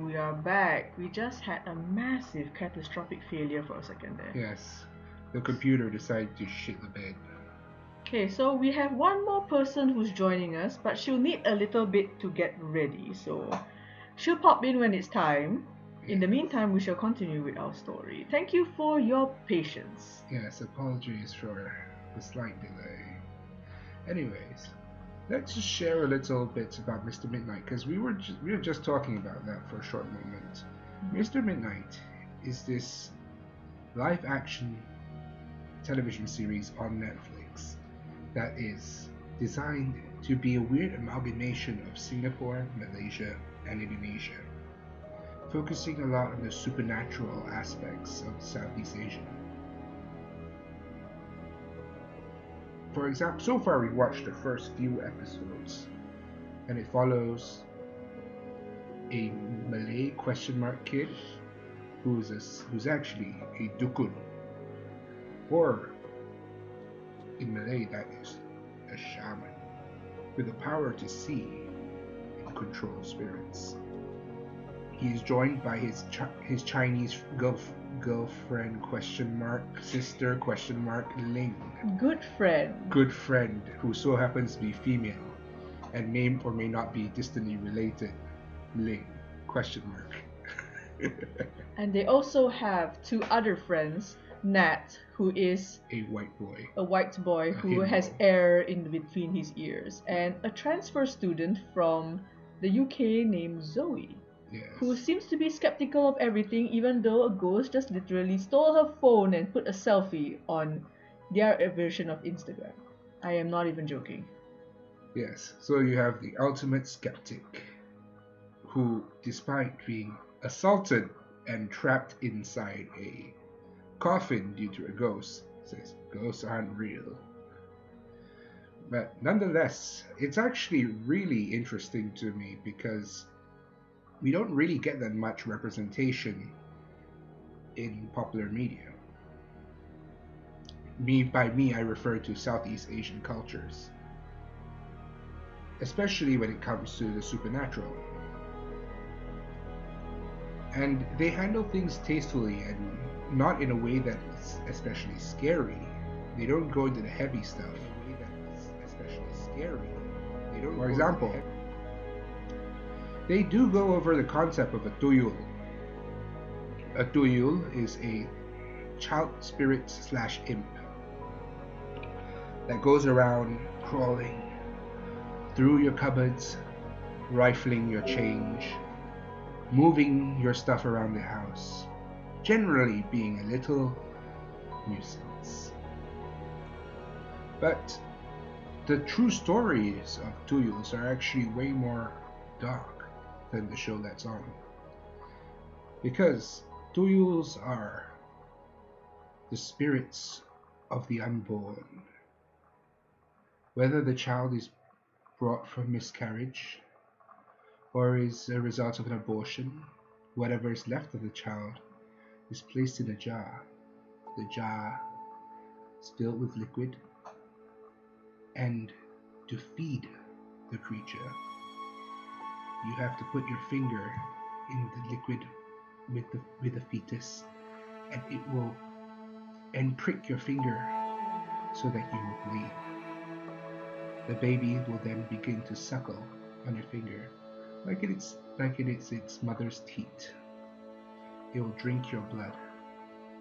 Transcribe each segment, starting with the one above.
we are back. We just had a massive catastrophic failure for a second there. Yes, the computer decided to shit the bed. Okay, so we have one more person who's joining us, but she'll need a little bit to get ready, so she'll pop in when it's time. In the meantime, we shall continue with our story. Thank you for your patience. Yes, apologies for the slight delay. Anyways, let's just share a little bit about Mr. Midnight, because we were just talking about that for a short moment. Mr. Midnight is this live action television series on Netflix that is designed to be a weird amalgamation of Singapore, Malaysia, and Indonesia, focusing a lot on the supernatural aspects of Southeast Asia. For example, so far we watched the first few episodes, and it follows a Malay question mark kid who's actually a dukun, or in Malay that is a shaman, with the power to see and control spirits. He is joined by his Chinese girlfriend question mark sister question mark Ling. Good friend, who so happens to be female and may or may not be distantly related. Ling question mark. And they also have two other friends, Nat, who is a white boy who has hair in between his ears, and a transfer student from the UK named Zoe. Yes. Who seems to be skeptical of everything, even though a ghost just literally stole her phone and put a selfie on their version of Instagram. I am not even joking. Yes, so you have the ultimate skeptic, who, despite being assaulted and trapped inside a coffin due to a ghost, says ghosts aren't real. But nonetheless, it's actually really interesting to me because we don't really get that much representation in popular media. By me, I refer to Southeast Asian cultures, especially when it comes to the supernatural. And they handle things tastefully and not in a way that is especially scary. They don't go into the heavy stuff. For example, they do go over the concept of a tuyul. A tuyul is a child spirit / imp that goes around crawling through your cupboards, rifling your change, moving your stuff around the house, generally being a little nuisance. But the true stories of tuyuls are actually way more dark than the show that's on. Because tuyuls are the spirits of the unborn. Whether the child is brought from miscarriage or is a result of an abortion, whatever is left of the child is placed in a jar. The jar is filled with liquid, and to feed the creature, you have to put your finger in the liquid with the fetus, and it will prick your finger so that you will bleed. The baby will then begin to suckle on your finger like it is its mother's teat. It will drink your blood,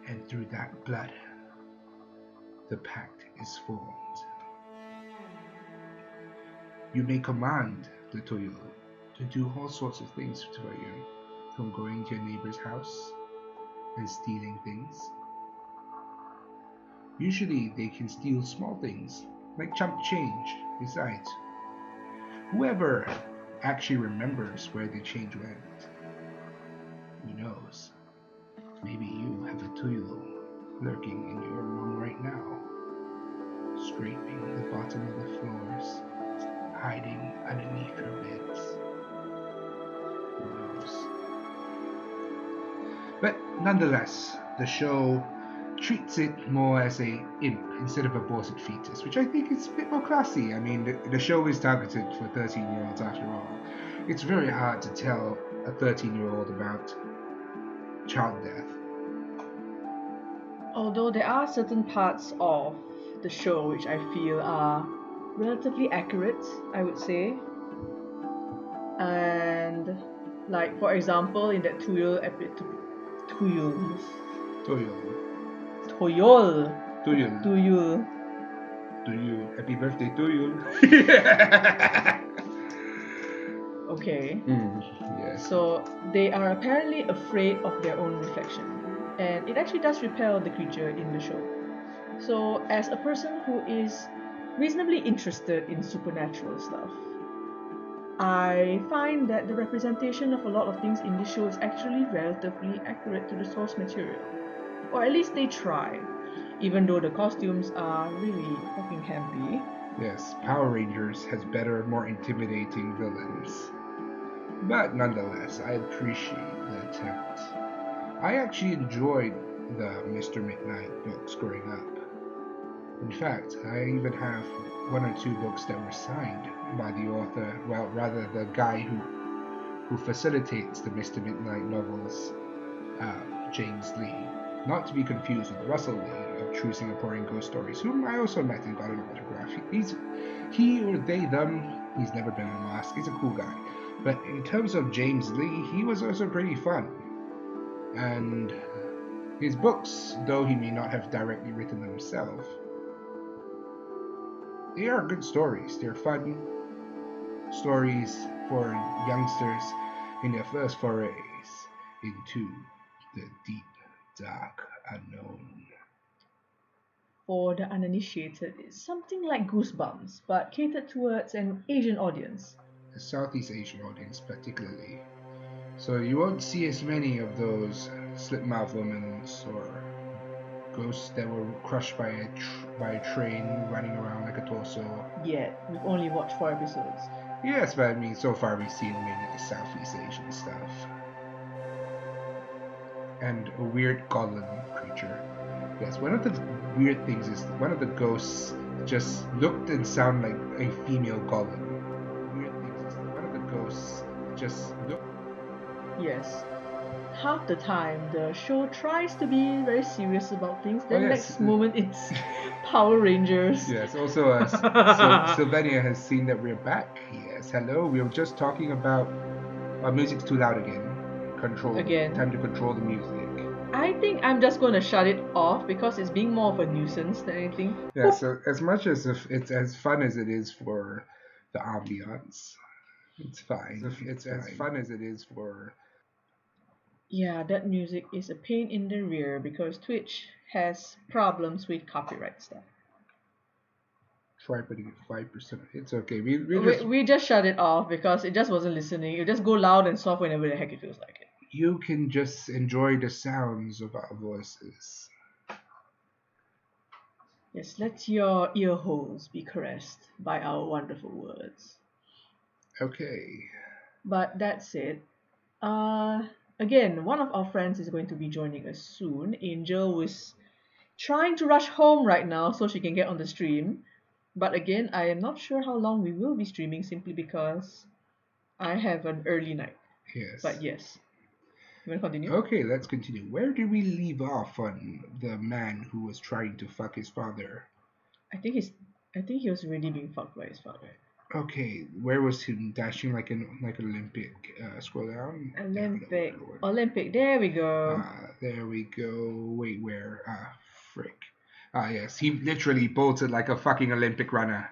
and through that blood, the pact is formed. You may command the tuyul to do all sorts of things for you, from going to your neighbor's house and stealing things. Usually they can steal small things, like chump change. Besides, whoever actually remembers where the change went, who knows? Maybe you have a tuyul lurking in your room right now, scraping the bottom of the floors, hiding underneath your beds. Who knows? But nonetheless, the show treats it more as a imp instead of a aborted fetus, which I think is a bit more classy. I mean, the show is targeted for 13-year-olds after all. It's very hard to tell a 13-year-old about child death. Although there are certain parts of the show which I feel are relatively accurate, I would say. And like for example in that Tuyul Tuyul. Tuyul Happy birthday to you. Okay. Yes. So they are apparently afraid of their own reflection, and it actually does repel the creature in the show. So as a person who is reasonably interested in supernatural stuff, I find that the representation of a lot of things in this show is actually relatively accurate to the source material. Or at least they try, even though the costumes are really fucking campy. Yes, Power Rangers has better, more intimidating villains. But nonetheless, I appreciate the attempt. I actually enjoyed the Mr. Midnight books growing up. In fact, I even have one or two books that were signed by the author, well, rather the guy who facilitates the Mr. Midnight novels, James Lee. Not to be confused with Russell Lee of True Singaporean Ghost Stories, whom I also met and got an autograph. He or they, them, he's never been unmasked. He's a cool guy. But in terms of James Lee, he was also pretty fun. And his books, though he may not have directly written them himself, they are good stories. They're fun stories for youngsters in their first forays into the deep, dark unknown. For the uninitiated, it's something like Goosebumps, but catered towards an Asian audience. A Southeast Asian audience, particularly. So you won't see as many of those slip-mouth women or ghosts that were crushed by a train running around like a torso. Yet, we've only watched 4 episodes. Yes, but I mean, so far we've seen mainly the Southeast Asian stuff. And a weird goblin creature. Yes, one of the weird things is one of the ghosts just looked and sounded like a female goblin. Weird things is one of the ghosts just looked. Yes. Half the time, the show tries to be very serious about things, then yes. next moment it's Power Rangers. Yes, also Sylvania has seen that we're back. Yes, hello, we were just talking about our music's too loud again. Time to control the music. I think I'm just going to shut it off because it's being more of a nuisance than anything. Yeah, so as much as if it's as fun as it is for the ambiance, it's fine. It's as fun as it is for. Yeah, that music is a pain in the rear because Twitch has problems with copyright stuff. Try putting it 5%. It's okay. We just shut it off because it just wasn't listening. It just go loud and soft whenever the heck it feels like it. You can just enjoy the sounds of our voices. Yes, let your ear holes be caressed by our wonderful words. Okay. But that's it. Again, one of our friends is going to be joining us soon. Angel was trying to rush home right now so she can get on the stream. But again, I am not sure how long we will be streaming simply because I have an early night. Yes. But yes. You want to continue? Okay, let's continue. Where did we leave off on the man who was trying to fuck his father? I think he was really being fucked by his father. Okay, where was him dashing like an Olympic? Scroll down. Olympic. There we go. There we go. Wait, where? Frick. Yes, he literally bolted like a fucking Olympic runner.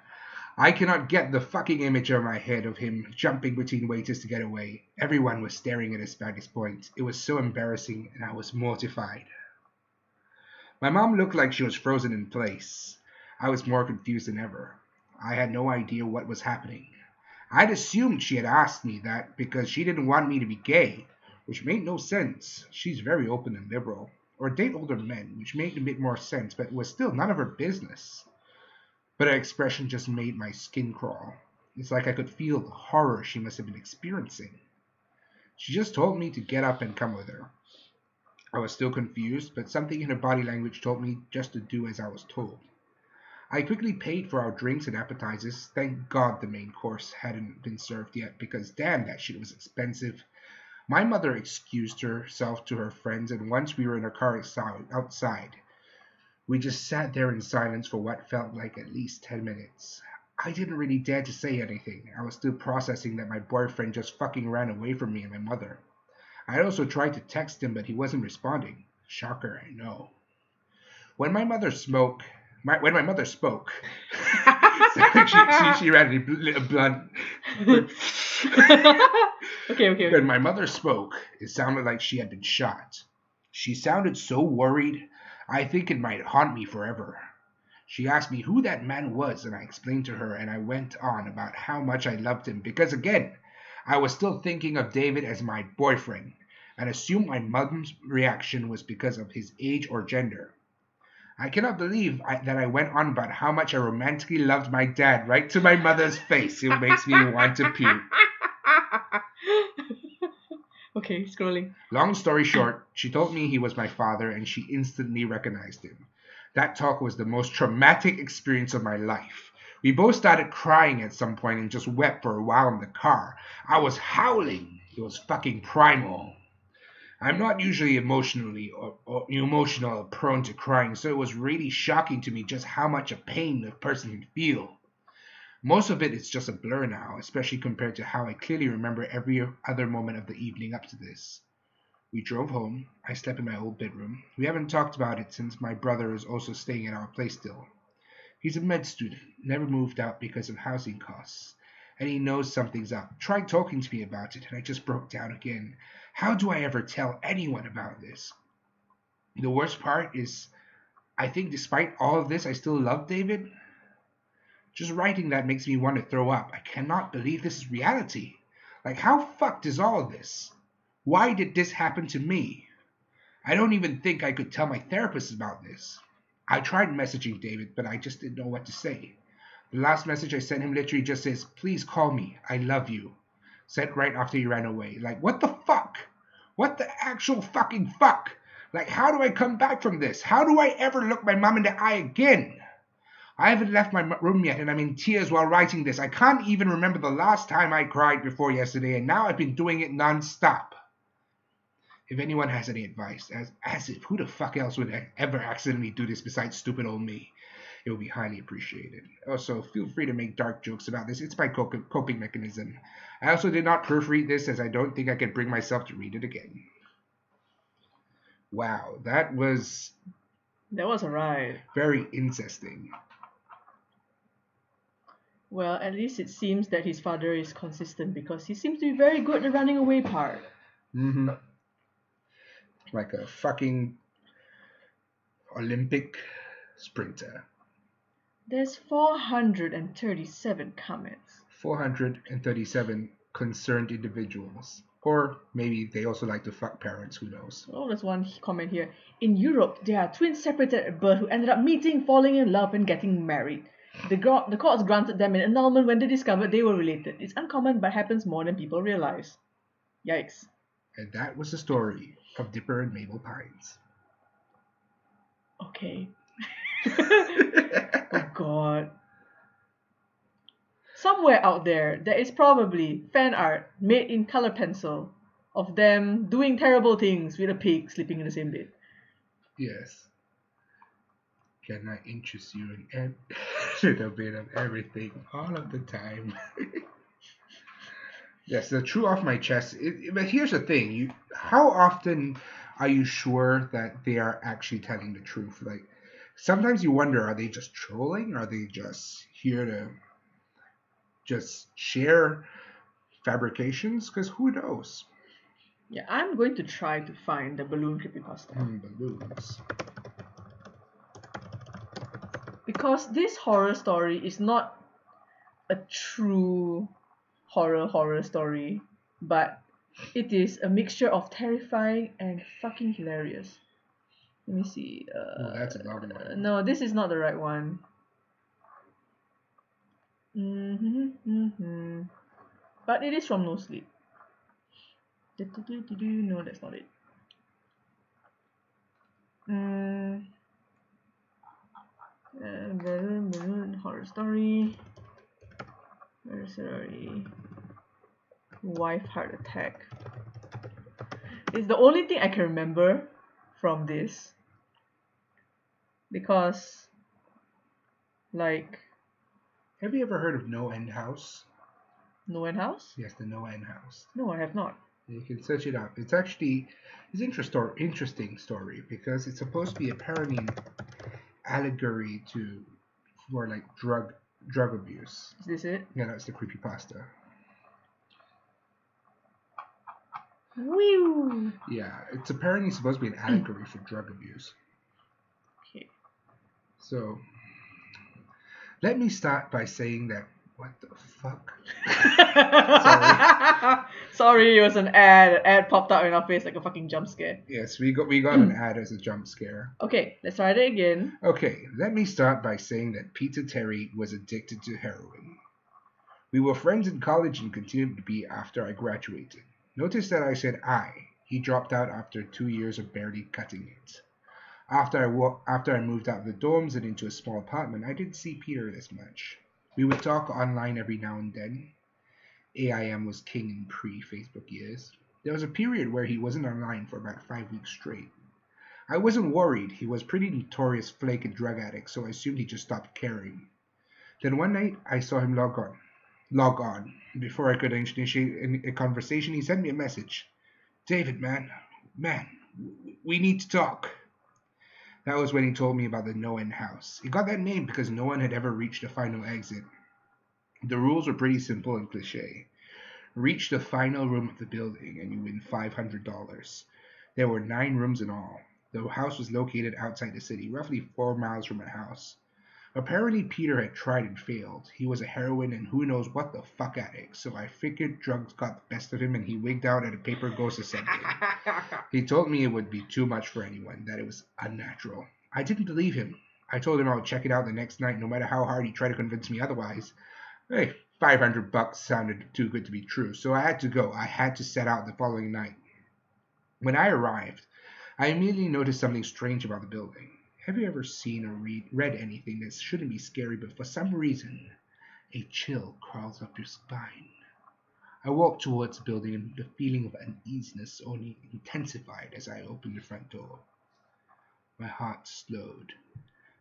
I cannot get the fucking image of my head of him jumping between waiters to get away. Everyone was staring at us by this point. It was so embarrassing, and I was mortified. My mom looked like she was frozen in place. I was more confused than ever. I had no idea what was happening. I'd assumed she had asked me that because she didn't want me to be gay, which made no sense. She's very open and liberal. Or date older men, which made a bit more sense, but was still none of her business. But her expression just made my skin crawl. It's like I could feel the horror she must have been experiencing. She just told me to get up and come with her. I was still confused, but something in her body language told me just to do as I was told. I quickly paid for our drinks and appetizers. Thank God the main course hadn't been served yet, because damn, that shit was expensive. My mother excused herself to her friends, and once we were in a car outside, we just sat there in silence for what felt like at least 10 minutes. I didn't really dare to say anything. I was still processing that my boyfriend just fucking ran away from me and my mother. I also tried to text him, but he wasn't responding. Shocker, I know. When my mother spoke, when my mother spoke, she ran a blunt. Okay. When my mother spoke, it sounded like she had been shot. She sounded so worried, I think it might haunt me forever. She asked me who that man was, and I explained to her, and I went on about how much I loved him, because again, I was still thinking of David as my boyfriend, and assumed my mom's reaction was because of his age or gender. I cannot believe that I went on about how much I romantically loved my dad right to my mother's face. It makes me want to puke. Okay, scrolling. Long story short, she told me he was my father and she instantly recognized him. That talk was the most traumatic experience of my life. We both started crying at some point and just wept for a while in the car. I was howling. It was fucking primal. I'm not usually emotional or prone to crying, so it was really shocking to me just how much of pain a person can feel. Most of it is just a blur now, especially compared to how I clearly remember every other moment of the evening up to this. We drove home. I slept in my old bedroom. We haven't talked about it since my brother is also staying at our place still. He's a med student, never moved out because of housing costs. And he knows something's up. Tried talking to me about it, and I just broke down again. How do I ever tell anyone about this? The worst part is, I think despite all of this, I still love David. Just writing that makes me want to throw up. I cannot believe this is reality. Like, how fucked is all of this? Why did this happen to me? I don't even think I could tell my therapist about this. I tried messaging David, but I just didn't know what to say. The last message I sent him literally just says, "Please call me. I love you." Sent right after he ran away. Like, what the fuck? What the actual fucking fuck? Like, how do I come back from this? How do I ever look my mom in the eye again? I haven't left my room yet, and I'm in tears while writing this. I can't even remember the last time I cried before yesterday, and now I've been doing it non-stop. If anyone has any advice, as if who the fuck else would ever accidentally do this besides stupid old me, it would be highly appreciated. Also, feel free to make dark jokes about this. It's my coping mechanism. I also did not proofread this as I don't think I could bring myself to read it again. Wow, that was alright. very incesting. Well, at least it seems that his father is consistent because he seems to be very good at the running away part. Mm-hmm. Like a fucking Olympic sprinter. There's 437 comments. 437 concerned individuals. Or maybe they also like to fuck parents, who knows. Oh, there's one comment here. In Europe, there are twins separated at birth who ended up meeting, falling in love, and getting married. The courts granted them an annulment when they discovered they were related. It's uncommon but happens more than people realize. Yikes. And that was the story of Dipper and Mabel Pines. Okay. Oh god. Somewhere out there is probably fan art made in color pencil of them doing terrible things with a pig sleeping in the same bed. Yes. Can I interest you in a little bit of everything all of the time? Yes, the true off my chest. But here's the thing: how often are you sure that they are actually telling the truth? Like, sometimes you wonder: are they just trolling? Are they just here to just share fabrications? Because who knows? Yeah, I'm going to try to find the balloon creepypasta. Balloons. Because this horror story is not a true horror story, but it is a mixture of terrifying and fucking hilarious. Let me see. Oh, that's a long one. No, this is not the right one. But it is from No Sleep. No, that's not it. Balloon horror story. Sorry. Wife heart attack. It's the only thing I can remember from this. Because, like, Have you ever heard of No End House? No End House? Yes, the No End House. No, I have not. You can search it up. It's interesting story because it's supposed to be apparently an allegory for like drug abuse. Is this it? Yeah, that's the creepypasta. Woo! Yeah, it's apparently supposed to be an allegory for drug abuse. Okay. So, let me start by saying that, what the fuck? Sorry, it was an ad. An ad popped out in our face like a fucking jump scare. Yes, we got an ad as a jump scare. Okay, let's try it again. Okay, let me start by saying that Peter Terry was addicted to heroin. We were friends in college and continued to be after I graduated. Notice that I said I. He dropped out after 2 years of barely cutting it. After I moved out of the dorms and into a small apartment, I didn't see Peter as much. We would talk online every now and then. AIM was king in pre-Facebook years. There was a period where he wasn't online for about 5 weeks straight. I wasn't worried. He was a pretty notorious flake and drug addict, so I assumed he just stopped caring. Then one night, I saw him log on. Before I could initiate a conversation, he sent me a message. David, man, we need to talk. That was when he told me about the No End House. He got that name because no one had ever reached the final exit. The rules were pretty simple and cliche. Reach the final room of the building and you win $500. There were 9 rooms in all. The house was located outside the city, roughly 4 miles from my house. Apparently Peter had tried and failed. He was a heroin and who knows what the fuck addict, so I figured drugs got the best of him and he wigged out at a paper ghost assembly. He told me it would be too much for anyone, that it was unnatural. I didn't believe him. I told him I would check it out the next night no matter how hard he tried to convince me otherwise. Hey, $500 sounded too good to be true, so I had to go. I had to set out the following night. When I arrived, I immediately noticed something strange about the building. Have you ever seen or read anything that shouldn't be scary, but for some reason, a chill crawls up your spine? I walked towards the building and the feeling of uneasiness only intensified as I opened the front door. My heart slowed.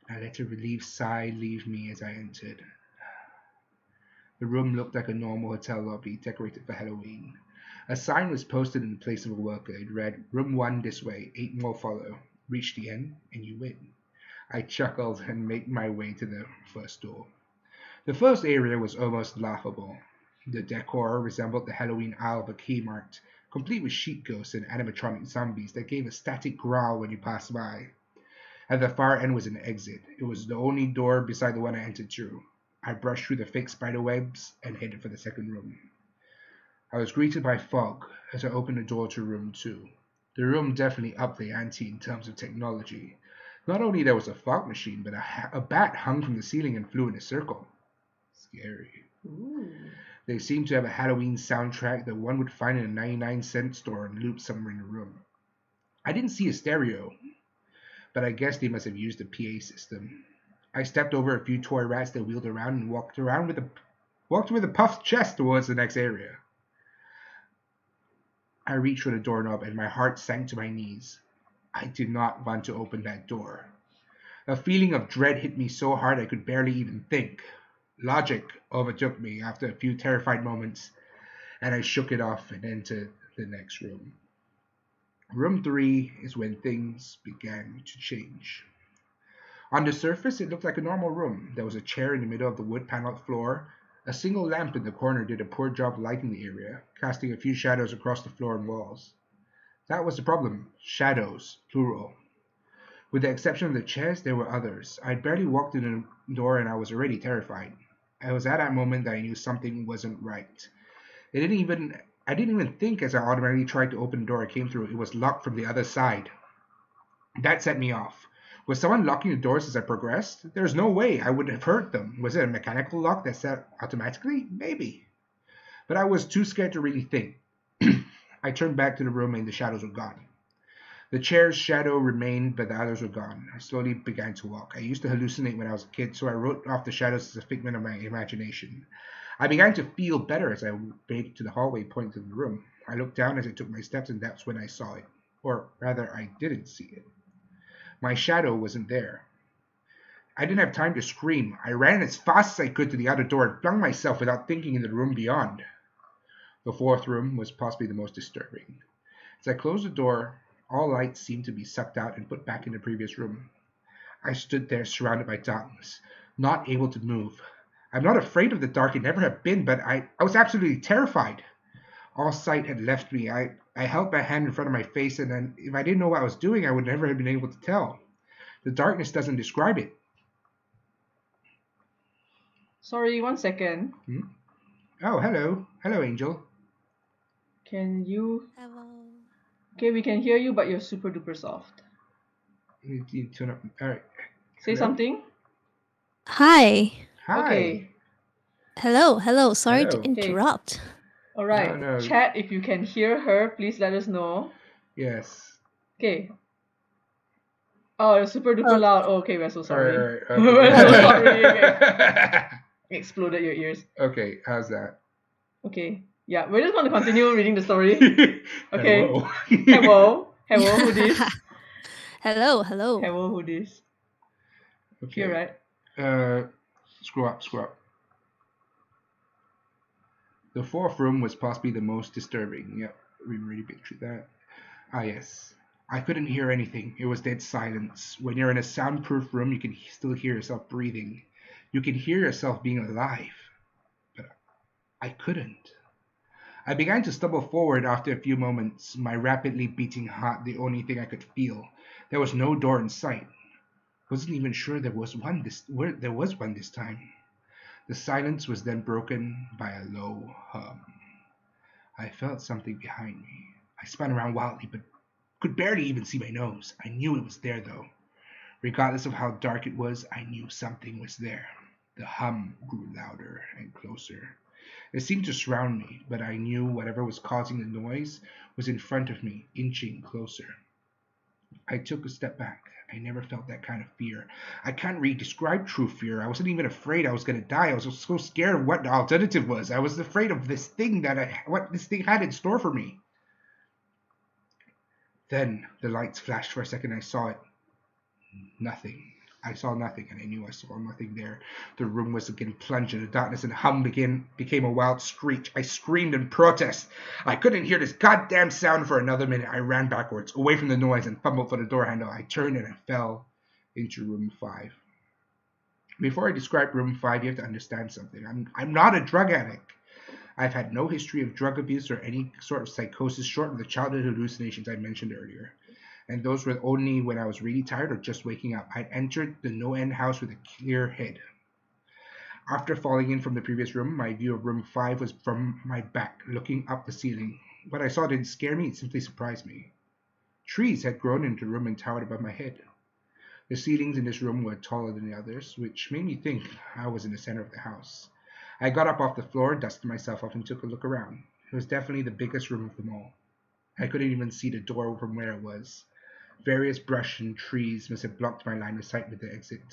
I let a relieved sigh leave me as I entered. The room looked like a normal hotel lobby decorated for Halloween. A sign was posted in the place of a worker. It read, Room 1 this way, 8 more follow. Reach the end and you win. I chuckled and made my way to the first door. The first area was almost laughable. The decor resembled the Halloween aisle of a Kmart, complete with sheep ghosts and animatronic zombies that gave a static growl when you passed by. At the far end was an exit. It was the only door beside the one I entered through. I brushed through the fake spider webs and headed for the second room. I was greeted by fog as I opened the door to room 2. The room definitely upped the ante in terms of technology. Not only there was a fog machine, but a bat hung from the ceiling and flew in a circle. Scary. Ooh. They seemed to have a Halloween soundtrack that one would find in a 99-cent store and loop somewhere in the room. I didn't see a stereo, but I guess they must have used a PA system. I stepped over a few toy rats that wheeled around and walked with a puffed chest towards the next area. I reached for the doorknob and my heart sank to my knees. I did not want to open that door. A feeling of dread hit me so hard I could barely even think. Logic overtook me after a few terrified moments, and I shook it off and entered the next room. Room 3 is when things began to change. On the surface, it looked like a normal room. There was a chair in the middle of the wood-paneled floor. A single lamp in the corner did a poor job lighting the area, casting a few shadows across the floor and walls. That was the problem. Shadows, plural. With the exception of the chairs, there were others. I'd barely walked in the door and I was already terrified. It was at that moment that I knew something wasn't right. I didn't even think as I automatically tried to open the door I came through. It was locked from the other side. That set me off. Was someone locking the doors as I progressed? There's no way I would have heard them. Was it a mechanical lock that set automatically? Maybe. But I was too scared to really think. I turned back to the room and the shadows were gone. The chair's shadow remained, but the others were gone. I slowly began to walk. I used to hallucinate when I was a kid, so I wrote off the shadows as a figment of my imagination. I began to feel better as I made it to the hallway pointing to the room. I looked down as I took my steps, and that's when I saw it. Or rather, I didn't see it. My shadow wasn't there. I didn't have time to scream. I ran as fast as I could to the outer door and flung myself without thinking into the room beyond. The fourth room was possibly the most disturbing. As I closed the door, all lights seemed to be sucked out and put back in the previous room. I stood there surrounded by darkness, not able to move. I'm not afraid of the dark, I never have been, but I was absolutely terrified. All sight had left me. I held my hand in front of my face, and then if I didn't know what I was doing, I would never have been able to tell. The darkness doesn't describe it. Sorry, 1 second. Oh, hello. Hello, Angel. Can you... Hello. Okay, we can hear you, but you're super duper soft. You turn up. All right. Say Hello? something. Hi. Hi. Okay. Hello. Sorry Hello. to interrupt. All right. No. Chat, if you can hear her, please let us know. Yes. Okay. Oh, it's super duper loud. Oh, okay, we're so sorry. All right. We're so sorry. Okay. Exploded your ears. Okay, how's that? Okay. Yeah, we're just going to continue reading the story. Okay. Hello. Hello, who this? Hello. Hello, who this? Okay. Here, right? Screw up. The fourth room was possibly the most disturbing. Yep, we already been through that. Ah, yes. I couldn't hear anything. It was dead silence. When you're in a soundproof room, you can still hear yourself breathing. You can hear yourself being alive. But I couldn't. I began to stumble forward after a few moments, my rapidly beating heart the only thing I could feel. There was no door in sight. Wasn't even sure there was one this time. The silence was then broken by a low hum. I felt something behind me. I spun around wildly, but could barely even see my nose. I knew it was there, though. Regardless of how dark it was, I knew something was there. The hum grew louder and closer. It seemed to surround me, but I knew whatever was causing the noise was in front of me, inching closer. I took a step back. I never felt that kind of fear. I can't really describe true fear. I wasn't even afraid I was going to die. I was so scared of what the alternative was. I was afraid of this thing what this thing had in store for me. Then the lights flashed for a second. I saw it. Nothing. I saw nothing, and I knew I saw nothing there. The room was again plunged in the darkness, and the hum became a wild screech. I screamed in protest. I couldn't hear this goddamn sound for another minute. I ran backwards, away from the noise, and fumbled for the door handle. I turned and I fell into room 5. Before I describe room 5, you have to understand something. I'm not a drug addict. I've had no history of drug abuse or any sort of psychosis short of the childhood hallucinations I mentioned earlier. And those were only when I was really tired or just waking up. I'd entered the no-end house with a clear head. After falling in from the previous room, my view of room 5 was from my back, looking up the ceiling. What I saw didn't scare me, it simply surprised me. Trees had grown into the room and towered above my head. The ceilings in this room were taller than the others, which made me think I was in the center of the house. I got up off the floor, dusted myself off, and took a look around. It was definitely the biggest room of them all. I couldn't even see the door from where it was. Various brush and trees must have blocked my line of sight with the exit.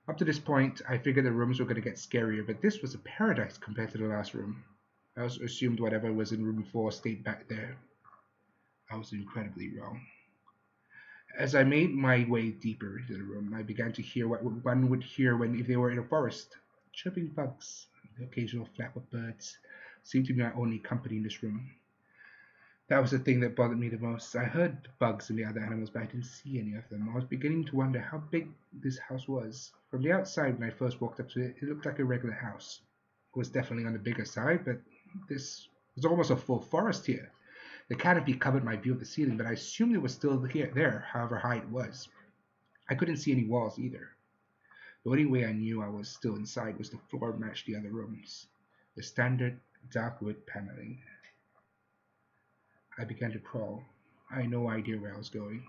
Up to this point, I figured the rooms were going to get scarier, but this was a paradise compared to the last room. I also assumed whatever was in room 4 stayed back there. I was incredibly wrong. As I made my way deeper into the room, I began to hear what one would hear if they were in a forest. Chirping bugs, the occasional flap of birds, seemed to be my only company in this room. That was the thing that bothered me the most. I heard the bugs and the other animals, but I didn't see any of them. I was beginning to wonder how big this house was. From the outside, when I first walked up to it, it looked like a regular house. It was definitely on the bigger side, but this was almost a full forest here. The canopy covered my view of the ceiling, but I assumed it was still there, however high it was. I couldn't see any walls either. The only way I knew I was still inside was the floor matched the other rooms. The standard dark wood paneling. I began to crawl. I had no idea where I was going.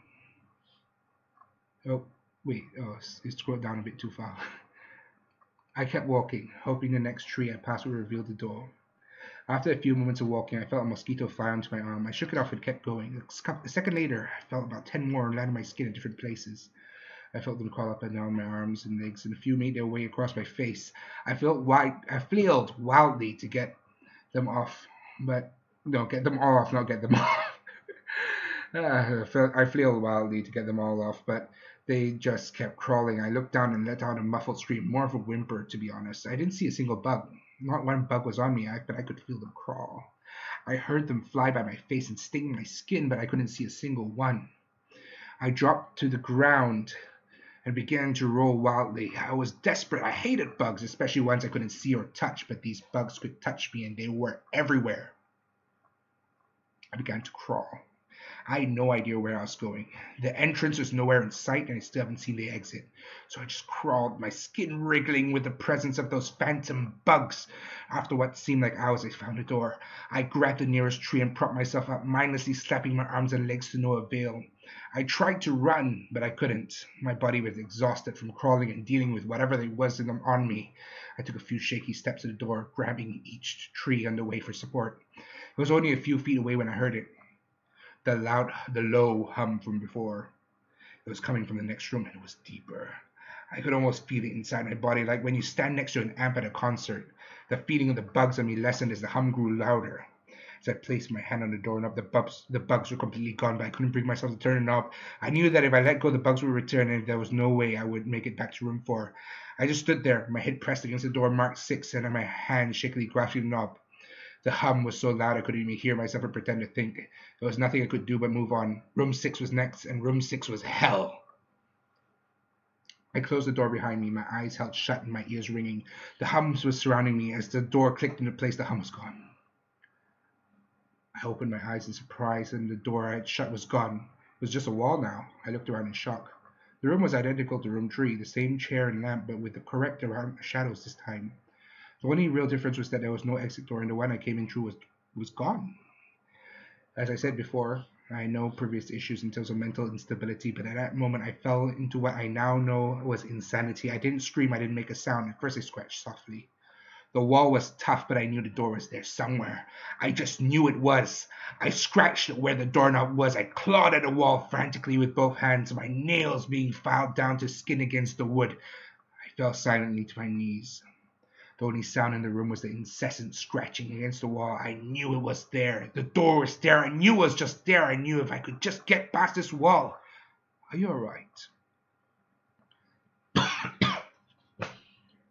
It scrolled down a bit too far. I kept walking, hoping the next tree I passed would reveal the door. After a few moments of walking, I felt a mosquito fly onto my arm. I shook it off and kept going. A second later, I felt about 10 more land on my skin in different places. I felt them crawl up and down my arms and legs, and a few made their way across my face. I flailed wildly to get them off, but No, get them all off, not get them off. I flailed wildly to get them all off, but they just kept crawling. I looked down and let out a muffled scream, more of a whimper, to be honest. I didn't see a single bug. Not one bug was on me, but I could feel them crawl. I heard them fly by my face and sting my skin, but I couldn't see a single one. I dropped to the ground and began to roll wildly. I was desperate. I hated bugs, especially ones I couldn't see or touch, but these bugs could touch me, and they were everywhere. I began to crawl. I had no idea where I was going. The entrance was nowhere in sight, and I still haven't seen the exit. So I just crawled, my skin wriggling with the presence of those phantom bugs. After what seemed like hours, I found a door. I grabbed the nearest tree and propped myself up, mindlessly slapping my arms and legs to no avail. I tried to run, but I couldn't. My body was exhausted from crawling and dealing with whatever there was on me. I took a few shaky steps to the door, grabbing each tree on the way for support. It was only a few feet away when I heard it. The low hum from before. It was coming from the next room, and it was deeper. I could almost feel it inside my body, like when you stand next to an amp at a concert. The feeling of the bugs on me lessened as the hum grew louder. As I placed my hand on the doorknob, the bugs were completely gone, but I couldn't bring myself to turn the knob. I knew that if I let go, the bugs would return, and there was no way I would make it back to room 4. I just stood there, my head pressed against the door marked 6, and my hand shakily grasping the knob. The hum was so loud I couldn't even hear myself or pretend to think. There was nothing I could do but move on. Room 6 was next, and room 6 was hell. I closed the door behind me, my eyes held shut and my ears ringing. The hums were surrounding me. As the door clicked into place, the hum was gone. I opened my eyes in surprise, and the door I had shut was gone. It was just a wall now. I looked around in shock. The room was identical to room 3, the same chair and lamp, but with the correct shadows this time. The only real difference was that there was no exit door, and the one I came in through was gone. As I said before, I had no previous issues in terms of mental instability, but at that moment I fell into what I now know was insanity. I didn't scream, I didn't make a sound. At first I scratched softly. The wall was tough, but I knew the door was there somewhere. I just knew it was. I scratched at where the doorknob was. I clawed at the wall frantically with both hands, my nails being filed down to skin against the wood. I fell silently to my knees. The only sound in the room was the incessant scratching against the wall. I knew it was there. The door was there. I knew it was just there. I knew if I could just get past this wall. Are you all right?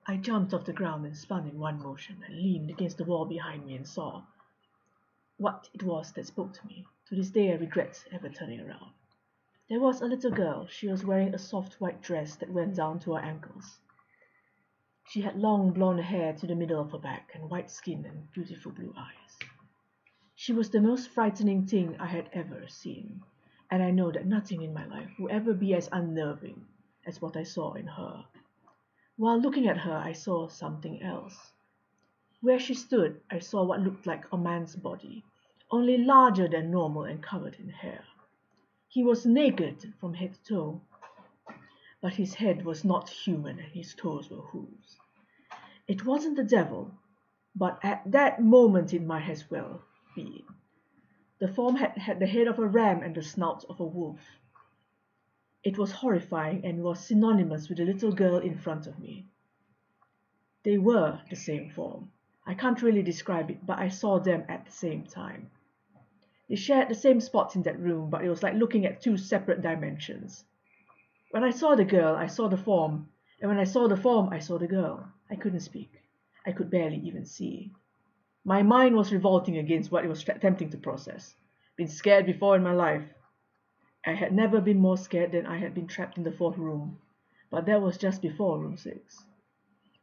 I jumped off the ground and spun in one motion. I leaned against the wall behind me and saw what it was that spoke to me. To this day I regret ever turning around. There was a little girl. She was wearing a soft white dress that went down to her ankles. She had long blonde hair to the middle of her back and white skin and beautiful blue eyes. She was the most frightening thing I had ever seen, and I know that nothing in my life will ever be as unnerving as what I saw in her. While looking at her, I saw something else. Where she stood, I saw what looked like a man's body, only larger than normal and covered in hair. He was naked from head to toe, but his head was not human and his toes were hooves. It wasn't the devil, but at that moment it might as well be. The form had the head of a ram and the snout of a wolf. It was horrifying and was synonymous with the little girl in front of me. They were the same form. I can't really describe it, but I saw them at the same time. They shared the same spots in that room, but it was like looking at 2 separate dimensions. When I saw the girl, I saw the form, and when I saw the form, I saw the girl. I couldn't speak. I could barely even see. My mind was revolting against what it was attempting to process. Been scared before in my life. I had never been more scared than I had been trapped in the 4th room, but that was just before room 6.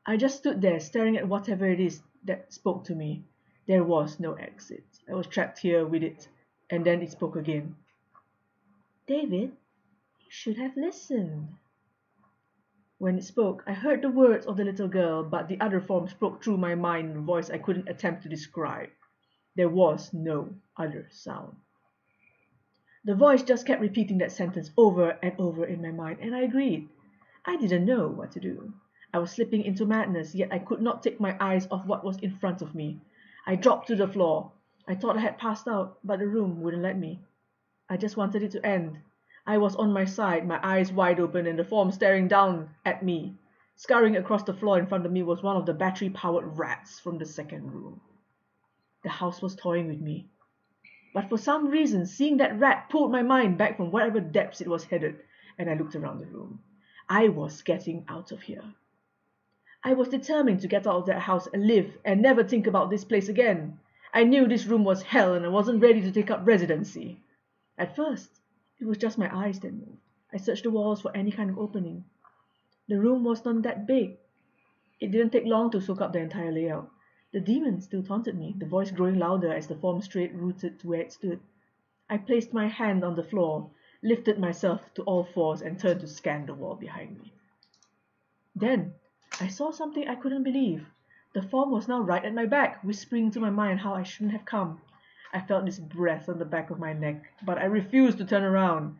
I just stood there staring at whatever it is that spoke to me. There was no exit. I was trapped here with it, and then it spoke again. David, you should have listened. When it spoke, I heard the words of the little girl, but the other form spoke through my mind in a voice I couldn't attempt to describe. There was no other sound. The voice just kept repeating that sentence over and over in my mind, and I agreed. I didn't know what to do. I was slipping into madness, yet I could not take my eyes off what was in front of me. I dropped to the floor. I thought I had passed out, but the room wouldn't let me. I just wanted it to end. I was on my side, my eyes wide open, and the form staring down at me. Scurrying across the floor in front of me was one of the battery-powered rats from the 2nd room. The house was toying with me. But for some reason, seeing that rat pulled my mind back from whatever depths it was headed, and I looked around the room. I was getting out of here. I was determined to get out of that house and live and never think about this place again. I knew this room was hell and I wasn't ready to take up residency. At first, it was just my eyes that moved. I searched the walls for any kind of opening. The room was not that big. It didn't take long to soak up the entire layout. The demon still taunted me, the voice growing louder as the form straight rooted to where it stood. I placed my hand on the floor, lifted myself to all fours and turned to scan the wall behind me. Then, I saw something I couldn't believe. The form was now right at my back, whispering to my mind how I shouldn't have come. I felt this breath on the back of my neck, but I refused to turn around.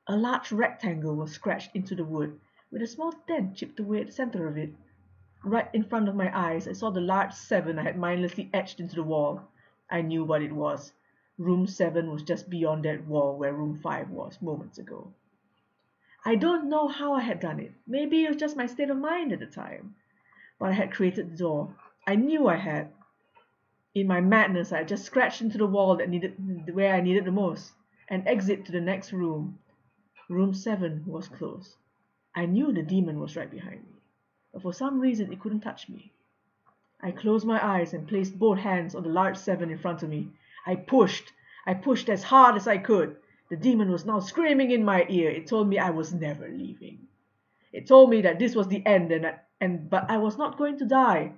A large rectangle was scratched into the wood, with a small dent chipped away at the center of it. Right in front of my eyes, I saw the large 7 I had mindlessly etched into the wall. I knew what it was. Room 7 was just beyond that wall where room 5 was moments ago. I don't know how I had done it. Maybe it was just my state of mind at the time. But I had created the door. I knew I had. In my madness, I had just scratched into the wall where I needed the most. An exit to the next room. Room 7 was closed. I knew the demon was right behind me, but for some reason it couldn't touch me. I closed my eyes and placed both hands on the large 7 in front of me. I pushed as hard as I could. The demon was now screaming in my ear. It told me I was never leaving. It told me that this was the end but I was not going to die.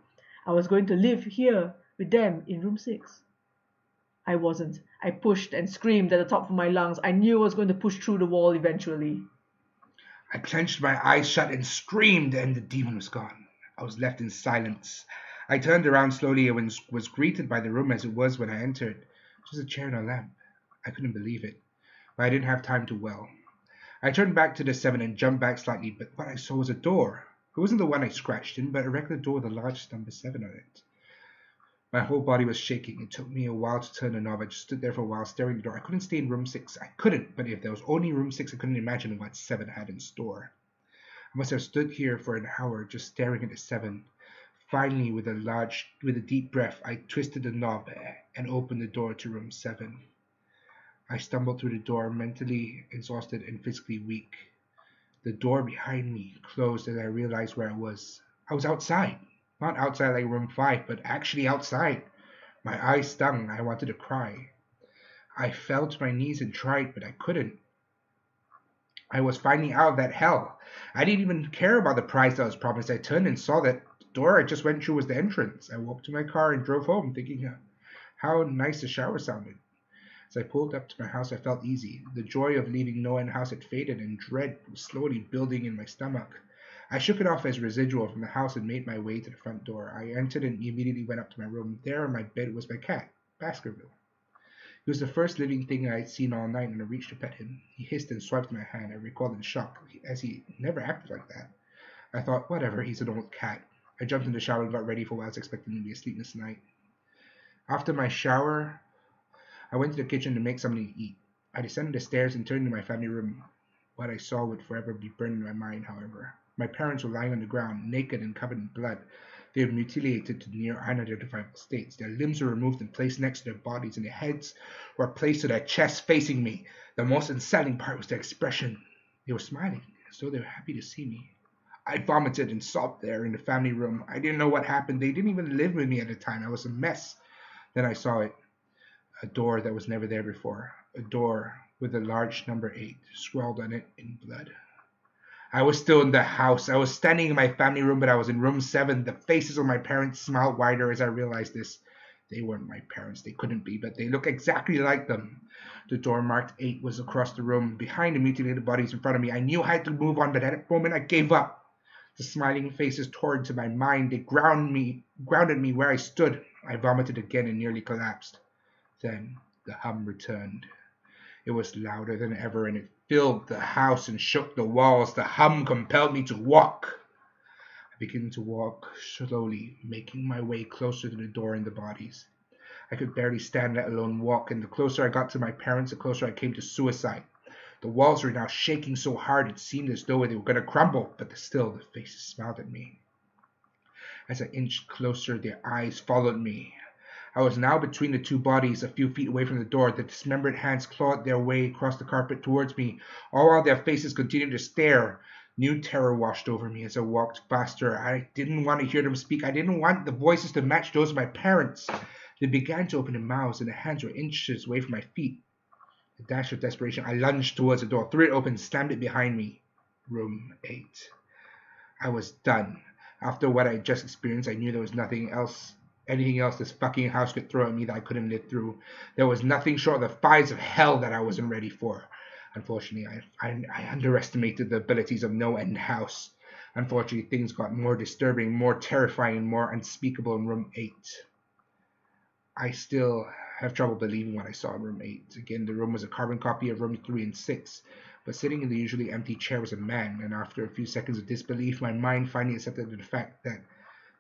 I was going to live here with them in room 6. I wasn't. I pushed and screamed at the top of my lungs. I knew I was going to push through the wall eventually. I clenched my eyes shut and screamed, and the demon was gone. I was left in silence. I turned around slowly and was greeted by the room as it was when I entered. Just a chair and a lamp. I couldn't believe it, but I didn't have time to dwell. I turned back to the 7 and jumped back slightly, but what I saw was a door. It wasn't the one I scratched in, but a regular door with a large number 7 on it. My whole body was shaking. It took me a while to turn the knob. I just stood there for a while staring at the door. I couldn't stay in room 6. I couldn't, but if there was only room 6, I couldn't imagine what 7 had in store. I must have stood here for an hour just staring at the 7. Finally, with a deep breath, I twisted the knob and opened the door to room 7. I stumbled through the door, mentally exhausted and physically weak. The door behind me closed as I realized where I was. I was outside. Not outside like room 5, but actually outside. My eyes stung. I wanted to cry. I fell to my knees and tried, but I couldn't. I was finally out of that hell. I didn't even care about the prize that was promised. I turned and saw that the door I just went through was the entrance. I walked to my car and drove home, thinking how nice the shower sounded. As I pulled up to my house, I felt easy. The joy of leaving Noah and the house had faded, and dread was slowly building in my stomach. I shook it off as residual from the house and made my way to the front door. I entered and immediately went up to my room. There on my bed was my cat, Baskerville. He was the first living thing I had seen all night, and I reached to pet him. He hissed and swiped my hand. I recalled in shock, as he never acted like that. I thought, whatever, he's an old cat. I jumped in the shower and got ready for what I was expecting to be a sleepless night. After my shower, I went to the kitchen to make something to eat. I descended the stairs and turned to my family room. What I saw would forever be burned in my mind, however. My parents were lying on the ground, naked and covered in blood. They were mutilated to near unidentifiable states. Their limbs were removed and placed next to their bodies, and their heads were placed to their chests facing me. The most unsettling part was their expression. They were smiling, as though they were happy to see me. I vomited and sobbed there in the family room. I didn't know what happened. They didn't even live with me at the time. I was a mess. Then I saw it. A door that was never there before. A door with a large number 8 scrawled on it in blood. I was still in the house. I was standing in my family room, but I was in room 7. The faces of my parents smiled wider as I realized this. They weren't my parents. They couldn't be, but they looked exactly like them. The door marked 8 was across the room, behind the mutilated bodies in front of me. I knew I had to move on, but at that moment I gave up. The smiling faces tore into my mind. They grounded me where I stood. I vomited again and nearly collapsed. Then the hum returned. It was louder than ever, and it filled the house and shook the walls. The hum compelled me to walk. I began to walk slowly, making my way closer to the door and the bodies. I could barely stand, let alone walk, and the closer I got to my parents, the closer I came to suicide. The walls were now shaking so hard it seemed as though they were going to crumble, but still the faces smiled at me. As I inched closer, their eyes followed me. I was now between the two bodies, a few feet away from the door. The dismembered hands clawed their way across the carpet towards me, all while their faces continued to stare. New terror washed over me as I walked faster. I didn't want to hear them speak. I didn't want the voices to match those of my parents. They began to open their mouths, and the hands were inches away from my feet. A dash of desperation, I lunged towards the door, threw it open, slammed it behind me. Room 8. I was done. After what I had just experienced, I knew there was anything else this fucking house could throw at me that I couldn't live through. There was nothing short of the fires of hell that I wasn't ready for. Unfortunately, I underestimated the abilities of No End House. Unfortunately, things got more disturbing, more terrifying, and more unspeakable in Room 8. I still have trouble believing what I saw in Room 8. Again, the room was a carbon copy of Room 3 and 6. But sitting in the usually empty chair was a man, and after a few seconds of disbelief, my mind finally accepted the fact that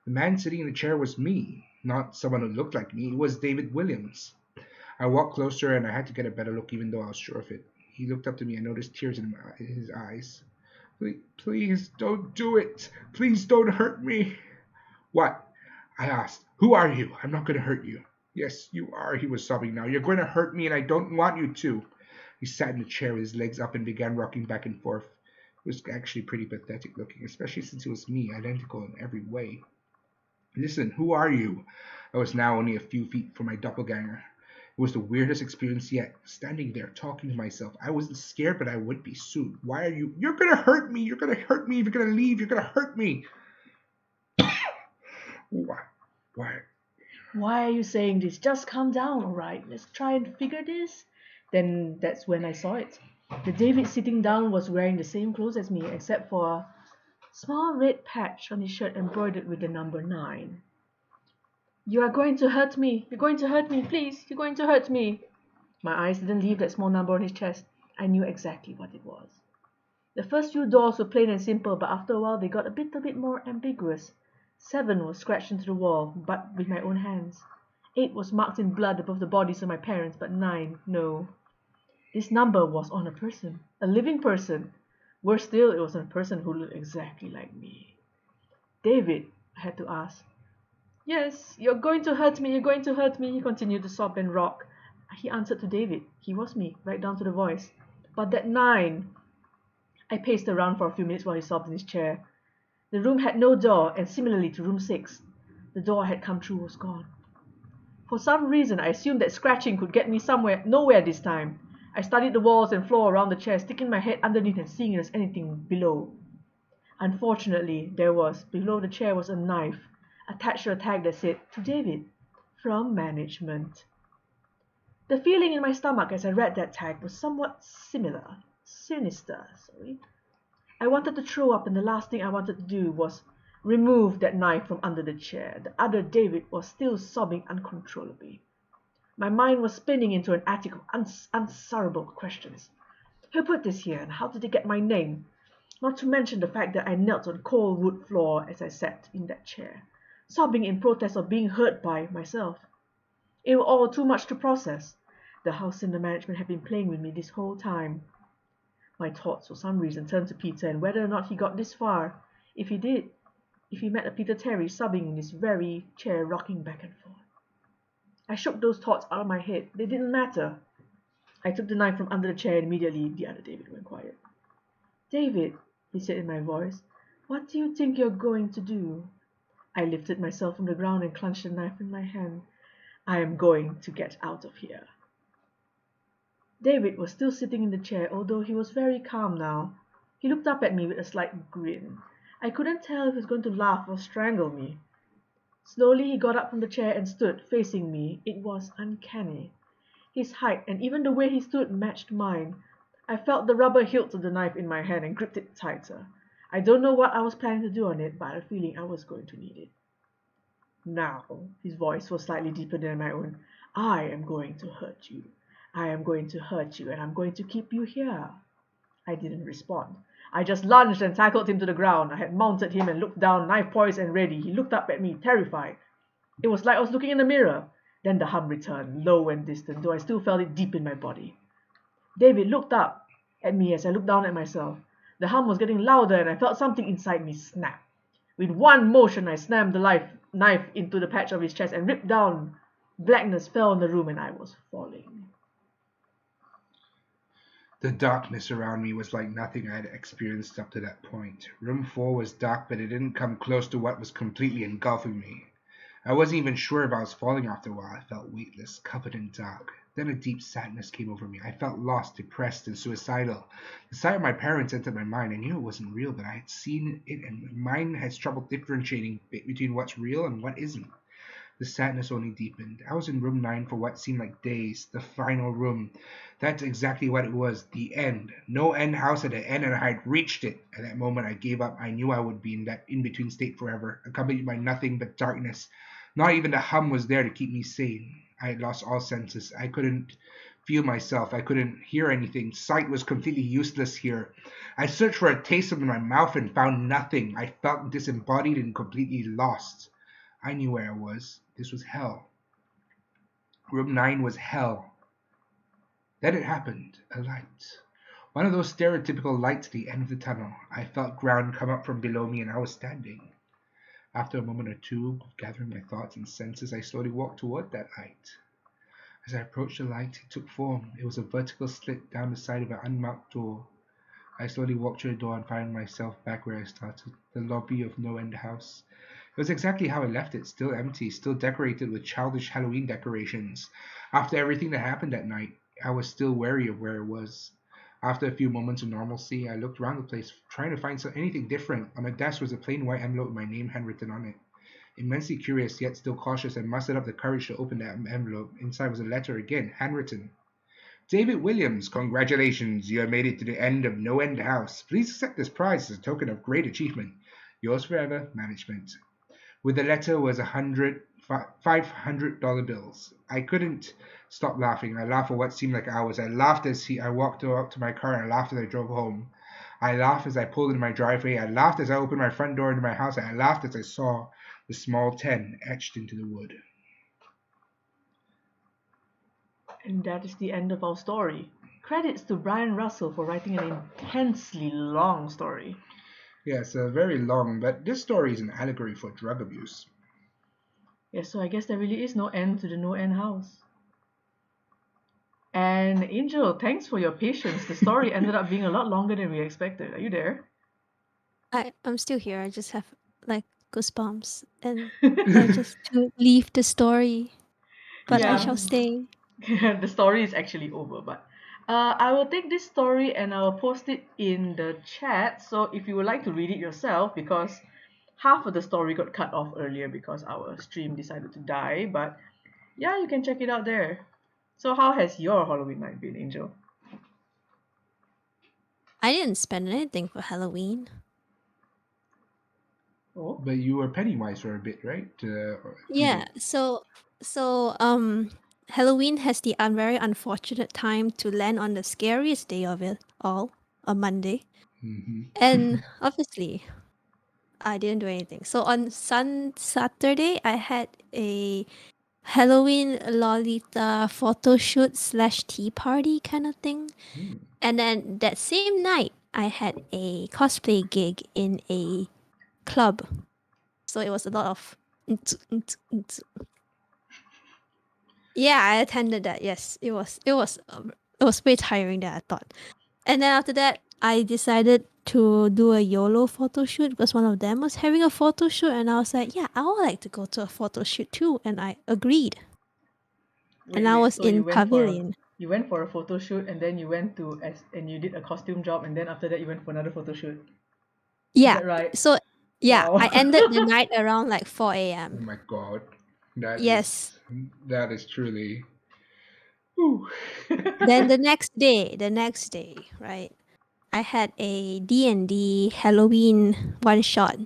the man sitting in the chair was me, not someone who looked like me. It was David Williams. I walked closer, and I had to get a better look, even though I was sure of it. He looked up to me and noticed tears in his eyes. Please don't do it. Please don't hurt me. What? I asked. Who are you? I'm not going to hurt you. Yes, you are, he was sobbing now. You're going to hurt me, and I don't want you to. He sat in the chair with his legs up and began rocking back and forth. It was actually pretty pathetic looking, especially since it was me, identical in every way. Listen, who are you? I was now only a few feet from my doppelganger. It was the weirdest experience yet, standing there talking to myself. I wasn't scared, but I would be soon. Why are you? You're going to hurt me. You're going to hurt me. If you're going to leave, you're going to hurt me. Why? Why are you saying this? Just calm down, alright? Let's try and figure this. Then that's when I saw it. The David sitting down was wearing the same clothes as me, except for a small red patch on his shirt embroidered with the number 9. You are going to hurt me. You're going to hurt me. Please, you're going to hurt me. My eyes didn't leave that small number on his chest. I knew exactly what it was. The first few doors were plain and simple, but after a while they got a bit more ambiguous. 7 was scratched into the wall, but with my own hands. 8 was marked in blood above the bodies of my parents, but 9, no. This number was on a person, a living person. Worse still, it was on a person who looked exactly like me. David, I had to ask. Yes, you're going to hurt me, you're going to hurt me, he continued to sob and rock. He answered to David. He was me, right down to the voice. But that 9... I paced around for a few minutes while he sobbed in his chair. The room had no door, and similarly to room 6, the door I had come through was gone. For some reason, I assumed that scratching could get me nowhere this time. I studied the walls and floor around the chair, sticking my head underneath and seeing if there was anything below. Unfortunately, there was. Below the chair was a knife, attached to a tag that said, "To David, from management." The feeling in my stomach as I read that tag was somewhat sinister. I wanted to throw up, and the last thing I wanted to do was remove that knife from under the chair. The other David was still sobbing uncontrollably. My mind was spinning into an attic of unanswerable questions. Who put this here, and how did they get my name? Not to mention the fact that I knelt on cold wood floor as I sat in that chair, sobbing in protest of being hurt by myself. It was all too much to process. The house and the management had been playing with me this whole time. My thoughts, for some reason, turned to Peter and whether or not he got this far. If he did, if he met a Peter Terry sobbing in his very chair, rocking back and forth. I shook those thoughts out of my head. They didn't matter. I took the knife from under the chair and immediately the other David went quiet. David, he said in my voice, what do you think you're going to do? I lifted myself from the ground and clenched the knife in my hand. I am going to get out of here. David was still sitting in the chair, although he was very calm now. He looked up at me with a slight grin. I couldn't tell if he was going to laugh or strangle me. Slowly he got up from the chair and stood, facing me. It was uncanny. His height and even the way he stood matched mine. I felt the rubber hilt of the knife in my hand and gripped it tighter. I don't know what I was planning to do on it, but I had a feeling I was going to need it. Now, his voice was slightly deeper than my own, I am going to hurt you. I am going to hurt you, and I'm going to keep you here. I didn't respond. I just lunged and tackled him to the ground. I had mounted him and looked down, knife poised and ready. He looked up at me, terrified. It was like I was looking in a mirror. Then the hum returned, low and distant, though I still felt it deep in my body. David looked up at me as I looked down at myself. The hum was getting louder, and I felt something inside me snap. With one motion, I slammed the knife into the patch of his chest and ripped down Blackness fell on the room and I was falling. The darkness around me was like nothing I had experienced up to that point. Room 4 was dark, but it didn't come close to what was completely engulfing me. I wasn't even sure if I was falling after a while. I felt weightless, covered in dark. Then a deep sadness came over me. I felt lost, depressed, and suicidal. The sight of my parents entered my mind. I knew it wasn't real, but I had seen it, and my mind has trouble differentiating between what's real and what isn't. The sadness only deepened. I was in room 9 for what seemed like days, the final room. That's exactly what it was, the end. No end house at the end, and I had reached it. At that moment, I gave up. I knew I would be in that in-between state forever, accompanied by nothing but darkness. Not even the hum was there to keep me sane. I had lost all senses. I couldn't feel myself. I couldn't hear anything. Sight was completely useless here. I searched for a taste in my mouth and found nothing. I felt disembodied and completely lost. I knew where I was. This was hell. Room 9 was hell. Then it happened. A light. One of those stereotypical lights at the end of the tunnel. I felt ground come up from below me and I was standing. After a moment or two of gathering my thoughts and senses, I slowly walked toward that light. As I approached the light, it took form. It was a vertical slit down the side of an unmarked door. I slowly walked through the door and found myself back where I started, the lobby of No End House. It was exactly how I left it, still empty, still decorated with childish Halloween decorations. After everything that happened that night, I was still wary of where I was. After a few moments of normalcy, I looked around the place, trying to find anything different. On my desk was a plain white envelope with my name handwritten on it. Immensely curious, yet still cautious, I mustered up the courage to open that envelope. Inside was a letter again, handwritten. David Williams, congratulations, you have made it to the end of No End House. Please accept this prize as a token of great achievement. Yours forever, Management. With the letter was $500 bills. I couldn't stop laughing. I laughed for what seemed like hours. I laughed as I walked out to my car, and I laughed as I drove home. I laughed as I pulled into my driveway. I laughed as I opened my front door into my house. And I laughed as I saw the small 10 etched into the wood. And that is the end of our story. Credits to Brian Russell for writing an intensely long story. Yes, very long, but this story is an allegory for drug abuse. Yes, so I guess there really is no end to the No End House. And Angel, thanks for your patience. The story ended up being a lot longer than we expected. Are you there? I'm still here. I just have like goosebumps and I just to leave the story, but I Yeah, shall stay. the story is actually over, but I will take this story and I will post it in the chat. So if you would like to read it yourself, because half of the story got cut off earlier because our stream decided to die, but yeah, you can check it out there. So how has your Halloween night been, Angel? I didn't spend anything for Halloween. Oh, But you were Pennywise for a bit, right? Yeah, so Halloween has the very unfortunate time to land on the scariest day of it all, a Monday. Mm-hmm. And obviously, I didn't do anything. So on Saturday, I had a Halloween Lolita photo shoot / tea party kind of thing. And then that same night, I had a cosplay gig in a club. So it was a lot of. Yeah, I attended that. Yes, it was way tiring than I thought. And then after that, I decided to do a YOLO photo shoot because one of them was having a photo shoot, and I was like, yeah, I would like to go to a photo shoot too, and I agreed. And I wait. was So in Pavilion. you went for a photo shoot, and then you went and you did a costume job, and then after that you went for another photo shoot. Is Yeah. that right? So yeah, Wow. I ended the night around like 4 Oh a.m. my god, Yes. that is truly. Whew. Then the next day, right? I had a D&D Halloween one shot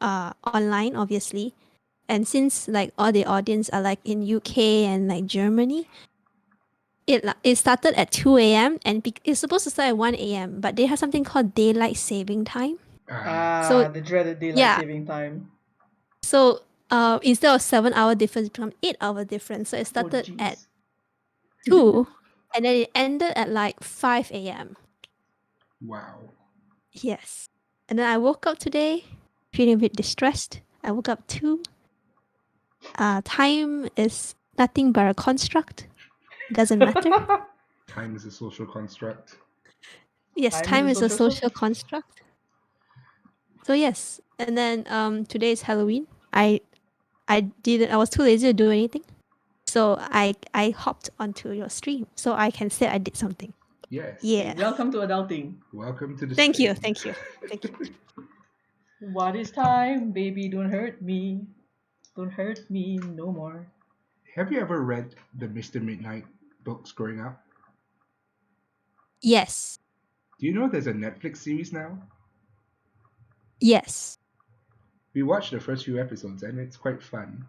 online, obviously. And since like all the audience are like in UK and like Germany, it started at 2 a.m. and it's supposed to start at 1 a.m. But they have something called daylight saving time. So The dreaded daylight yeah, saving time. so instead of 7 hour difference, it become 8 hour difference. So it Oh, started at jeez. 2, and then it ended at like 5 a.m. Wow. Yes, and then I woke up today feeling a bit distressed. I woke up too. Time is nothing but a construct. It doesn't matter. Time is a social construct. Yes, Time is time a is a social social construct. So yes, and then today is Halloween. I was too lazy to do anything. So I hopped onto your stream so I can say I did something. Yes. Yeah. Welcome to adulting. Welcome to the Thank you, stream. thank you, thank you. What is time, baby? Don't hurt me. Don't hurt me no more. Have you ever read the Mr. Midnight books growing up? Yes. Do you know there's a Netflix series now? Yes. We watched the first few episodes and it's quite fun.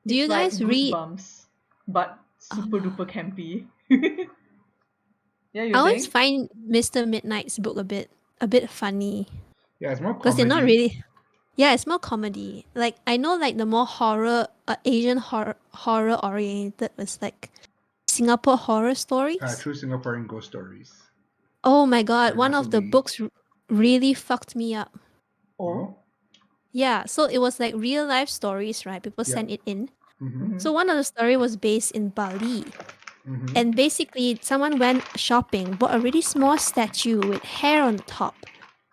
Do It's you like guys read? Goosebumps, but super Um, duper campy. Yeah, I you're always saying? find Mr. Midnight's book a bit funny Yeah, it's more because they're not comedy. really. Yeah, it's more comedy. Like I know, like the more horror, Asian horror oriented was like Singapore horror stories. True Singaporean ghost stories. Oh my god, And one of the Hatuli. books really fucked me up. Oh. Oh, Yeah, so it was like real life stories, right? People yeah. sent it in. Mm-hmm. Mm-hmm. So one of the story was based in Bali. Mm-hmm. And basically someone went shopping, bought a really small statue with hair on the top.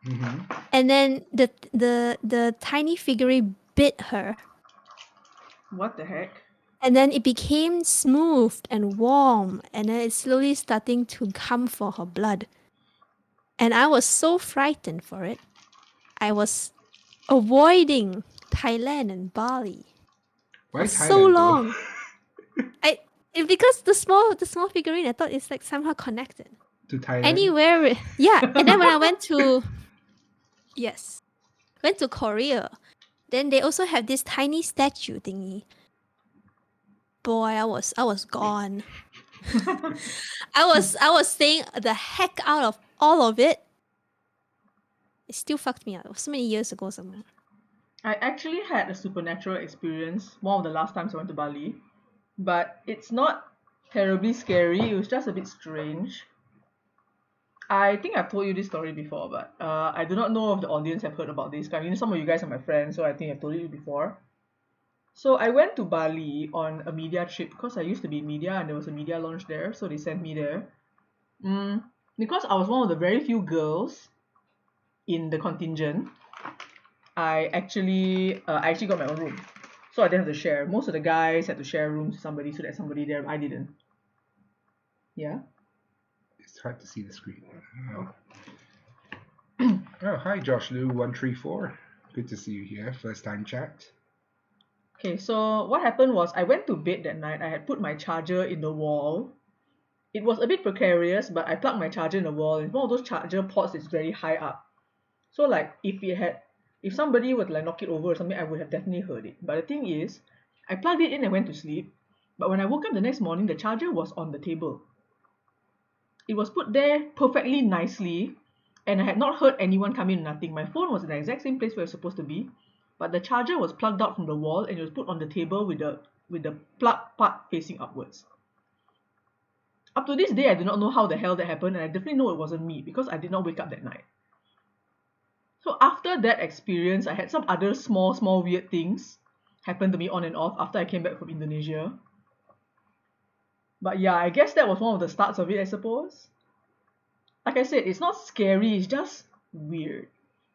Mm-hmm. And then the tiny figurine bit her. What the heck? And then it became smooth and warm, and then it's slowly starting to come for her blood. And I was so frightened for it. I was avoiding Thailand and Bali Why for so Thailand though? long. Because the small figurine, I thought it's like somehow connected. To Thailand? Anywhere, yeah. And then when I went to Korea, then they also have this tiny statue thingy. Boy, I was gone. I was staying the heck out of all of it. It still fucked me up. It was so many years ago somewhere. I actually had a supernatural experience one of the last times I went to Bali, but it's not terribly scary. It was just a bit strange. I think I've told you this story before, but I do not know if the audience have heard about this. I mean, some of you guys are my friends, so I think I've told you before. So I went to Bali on a media trip because I used to be in media and there was a media launch there, so they sent me there. Because I was one of the very few girls in the contingent, I actually got my own room, so I didn't have to share. Most of the guys had to share rooms with somebody, so there's somebody there. I didn't. Yeah. It's hard to see the screen. Oh, oh hi Josh Lu 134. Good to see you here. First time chat. Okay, so what happened was I went to bed that night. I had put my charger in the wall. It was a bit precarious, but I plugged my charger in the wall. It's one of those charger ports that's very high up. So like if somebody would like knock it over or something, I would have definitely heard it. But the thing is, I plugged it in and went to sleep. But when I woke up the next morning, the charger was on the table. It was put there perfectly nicely, and I had not heard anyone come in, nothing. My phone was in the exact same place where it was supposed to be, but the charger was plugged out from the wall and it was put on the table with the plug part facing upwards. Up to this day, I do not know how the hell that happened, and I definitely know it wasn't me because I did not wake up that night. So after that experience, I had some other small weird things happen to me on and off after I came back from Indonesia. But yeah, I guess that was one of the starts of it, I suppose. Like I said, it's not scary, it's just weird.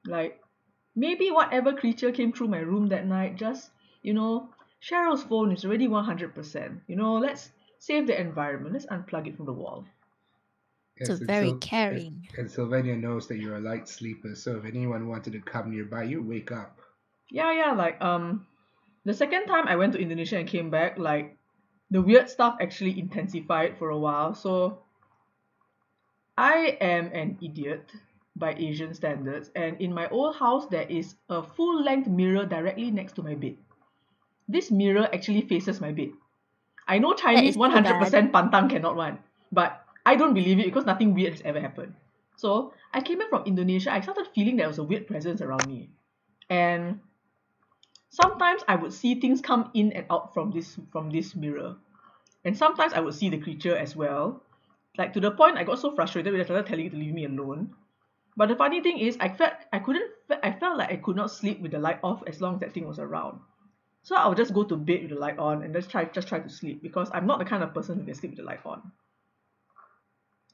Like, maybe whatever creature came through my room that night just, Cheryl's phone is already 100%. Let's save the environment. Let's unplug it from the wall. So Yes, very caring. and Sylvania knows that you're a light sleeper, so if anyone wanted to come nearby, you wake up. Yeah, like, the second time I went to Indonesia and came back, like, the weird stuff actually intensified for a while. So I am an idiot by Asian standards, and in my old house there is a full-length mirror directly next to my bed. This mirror actually faces my bed. I know That Chinese is so bad. 100% pantang cannot run, but I don't believe it because nothing weird has ever happened. So I came back from Indonesia, I started feeling there was a weird presence around me. And sometimes I would see things come in and out from this mirror. And sometimes I would see the creature as well. Like to the point I got so frustrated with it, I started telling it to leave me alone. But the funny thing is, I felt like I could not sleep with the light off as long as that thing was around. So I would just go to bed with the light on and just try to sleep, because I'm not the kind of person who can sleep with the light on.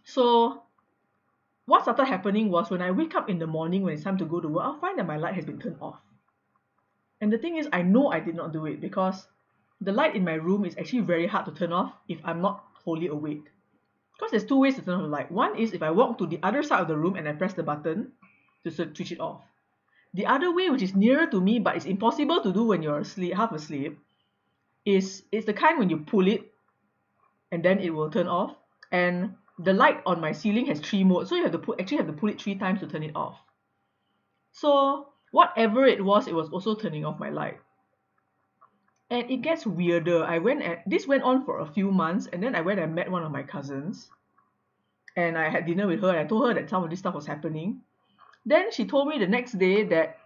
So what started happening was, when I wake up in the morning when it's time to go to work, I'll find that my light has been turned off. And the thing is, I know I did not do it, because the light in my room is actually very hard to turn off if I'm not fully awake. Because there's two ways to turn off the light. One is if I walk to the other side of the room and I press the button to switch it off. The other way, which is nearer to me but it's impossible to do when you're asleep, half asleep, is the kind when you pull it and then it will turn off. And the light on my ceiling has 3 modes, so you have to pull it 3 times to turn it off. So whatever it was also turning off my light. And it gets weirder. This went on for a few months, and then I went and met one of my cousins, and I had dinner with her, and I told her that some of this stuff was happening. Then she told me the next day that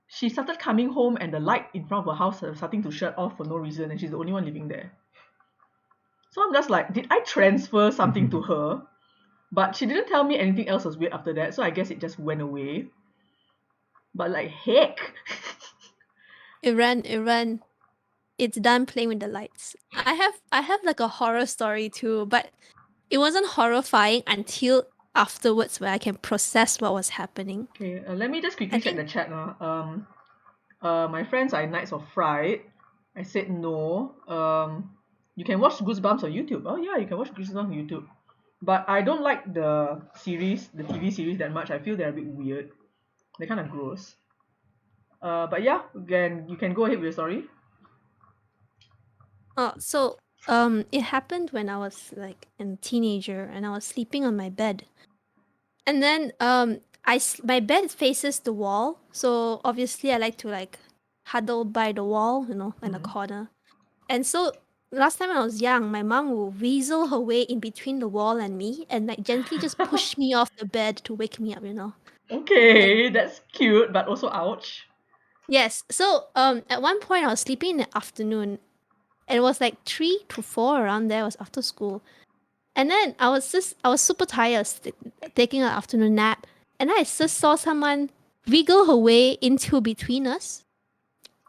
she started coming home and the light in front of her house was starting to shut off for no reason, and she's the only one living there. So I'm just like, did I transfer something to her? But she didn't tell me anything else was weird after that, so I guess it just went away. But like, heck. Iran, it's done playing with the lights. I have like a horror story too, but it wasn't horrifying until afterwards, where I can process what was happening. Okay, let me just quickly check the chat now. My friends are in Nights of Fright. I said no. You can watch Goosebumps on YouTube. Oh yeah, you can watch Goosebumps on YouTube. But I don't like the TV series that much. I feel they're a bit weird. They're kind of gross. But yeah, again, you can go ahead with your story. So it happened when I was like a teenager and I was sleeping on my bed. And then my bed faces the wall, so obviously I like to like huddle by the wall, in the corner. And so last time I was young, my mom would weasel her way in between the wall and me and like gently just push me off the bed to wake me up, Okay, that's cute, but also ouch. Yes. So at one point I was sleeping in the afternoon, and it was like 3 to 4 around there. It was after school. And then I was super tired, taking an afternoon nap, and I just saw someone wiggle her way into between us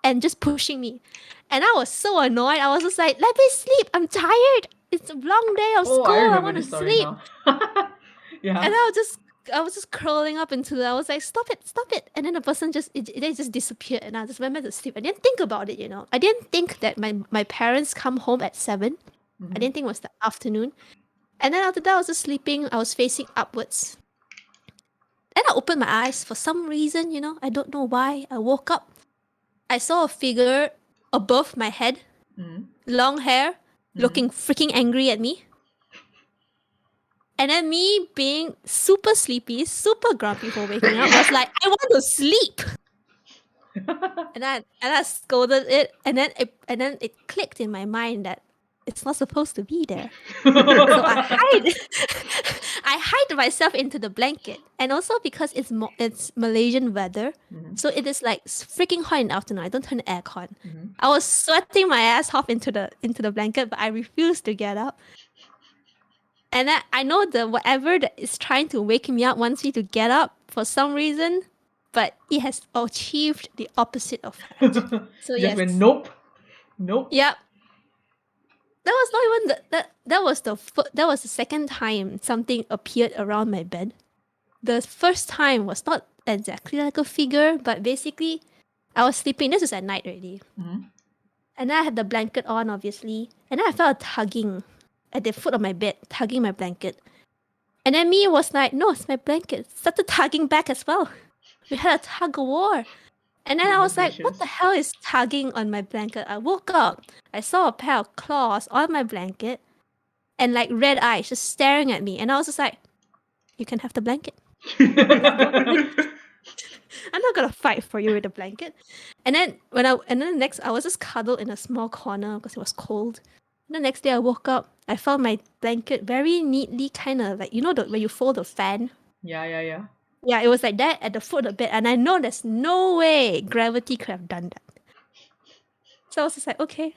and just pushing me. And I was so annoyed. I was just like, let me sleep. I'm tired. It's a long day of school. I want to sleep. Yeah. And I was just curling up I was like, stop it. And then the person just disappeared, and I just went back to sleep. I didn't think about it, I didn't think that my parents come home at 7. I didn't think it was the afternoon. And then after that, I was just sleeping. I was facing upwards. Then I opened my eyes for some reason, I don't know why. I woke up. I saw a figure above my head, long hair, looking freaking angry at me. And then me being super sleepy, super grumpy for waking up, was like, I want to sleep. and I scolded it, and then it clicked in my mind that it's not supposed to be there. So I hide myself into the blanket, and also because it's Malaysian weather, so it is like freaking hot in the afternoon. I don't turn the aircon. I was sweating my ass off into the blanket, but I refused to get up. And I know that whatever that is trying to wake me up wants me to get up for some reason, but it has achieved the opposite of that. So yes. Went, nope. Yep. That was not even that was the second time something appeared around my bed. The first time was not exactly like a figure, but basically, I was sleeping. This is at night already, and then I had the blanket on, obviously, and then I felt a tugging at the foot of my bed, tugging my blanket. And then me was like, no, it's my blanket. Started tugging back as well. We had a tug of war. And then I was like, what the hell is tugging on my blanket? I woke up. I saw a pair of claws on my blanket and like red eyes just staring at me. And I was just like, you can have the blanket. I'm not gonna fight for you with the blanket. And then next I was just cuddled in a small corner because it was cold. The next day I woke up, I found my blanket very neatly, kind of like, when you fold the fan? Yeah. Yeah, it was like that at the foot of the bed, and I know there's no way gravity could have done that. So I was just like, okay.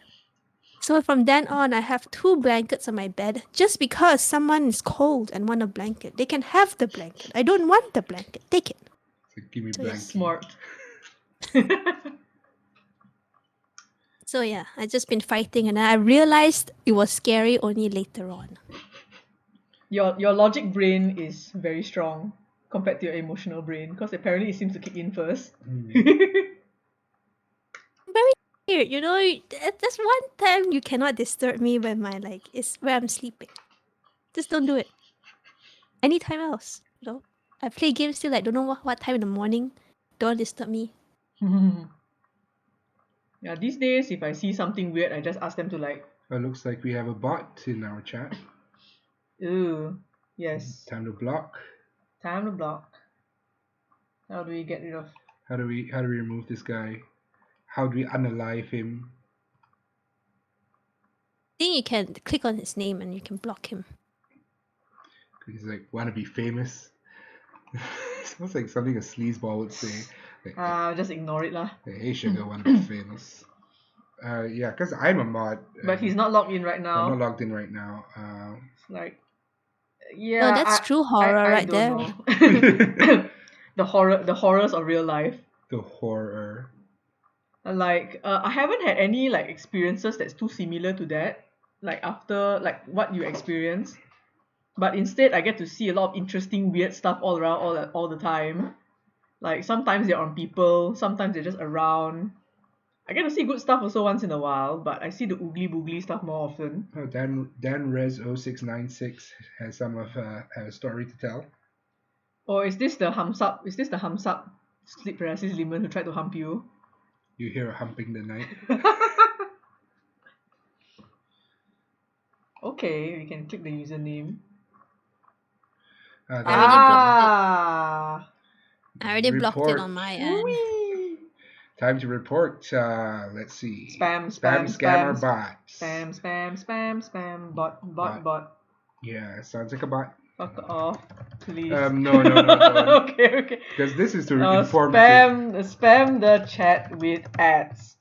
So from then on, I have 2 blankets on my bed just because someone is cold and want a blanket. They can have the blanket. I don't want the blanket. Take it. So give me So, yeah. blankie. Smart. So yeah, I just been fighting, and I realized it was scary only later on. Your logic brain is very strong compared to your emotional brain because apparently it seems to kick in first. Very weird, you know. That's one time you cannot disturb me when it's where I'm sleeping. Just don't do it. Anytime else, you know. I play games till don't know what time in the morning. Don't disturb me. Yeah, these days if I see something weird, I just ask them to like, It looks like we have a bot in our chat. ooh, yes, Time to block. time to block. How do we get rid of? How do we remove this guy? How do we unalive him? I think you can click on his name and you can block him. He's like, wanna be famous? Sounds like something a sleazeball would say. Like, Just ignore it lah. hey sugar, wanna be famous? Yeah, because I'm a mod. But he's not logged in right now. I'm not logged in right now. It's like, yeah, No, that's true horror I right don't there. know. The horrors of real life. The horror. Like, I haven't had any like experiences that's too similar to that. Like after like what you experience, but instead I get to see a lot of interesting weird stuff all around all the time. Like sometimes they're on people, sometimes they're just around. I get to see good stuff also once in a while, but I see the oogly boogly stuff more often. Oh, Dan Rez 0696 has have a story to tell. Or is this the Hamsap? Is this the Hamsap sleep paralysis lemon who tried to hump you? You hear a humping the night. Okay, we can click the username. There I already blocked it. I already blocked it Report. on my end. Whee! Time to report. Let's see. Spam, Scammer bot. Spam, bot. Yeah, sounds like a bot. Fuck off, please. No. Okay. Because this is to inform. Spam the chat with ads.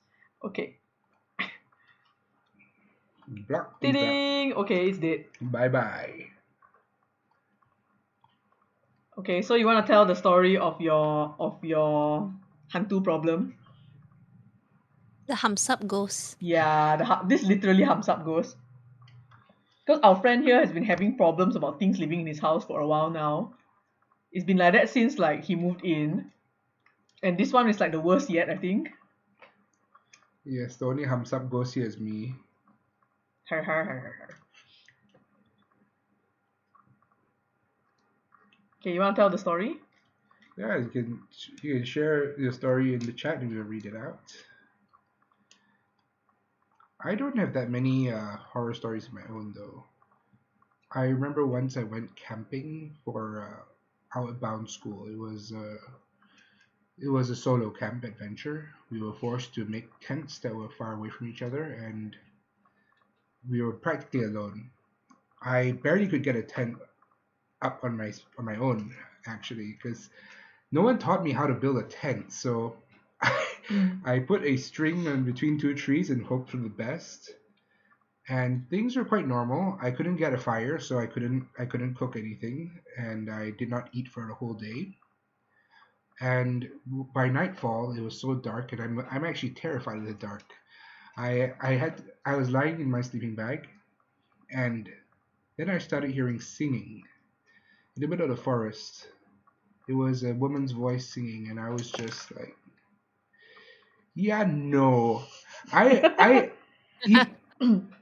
Okay. Block. Ding. Okay, it's dead. Bye. Okay, so you want to tell the story of your hantu problem? The hums up ghost. Yeah, this literally hums up ghost. Because our friend here has been having problems about things living in his house for a while now. It's been like that since like he moved in. And this one is like the worst yet, I think. Yes, the only hums up ghost here is me. Okay, you want to tell the story? Yeah, you can share your story in the chat and we'll read it out. I don't have that many horror stories of my own though. I remember once I went camping for outbound school. It was a solo camp adventure. We were forced to make tents that were far away from each other, and we were practically alone. I barely could get a tent up on my own actually, because no one taught me how to build a tent. So I put a string in between 2 trees and hoped for the best. And things were quite normal. I couldn't get a fire, so I couldn't cook anything, and I did not eat for a whole day. And by nightfall, it was so dark, and I'm actually terrified of the dark. I was lying in my sleeping bag, and then I started hearing singing in the middle of the forest. It was a woman's voice singing, and I was just like, yeah, no. I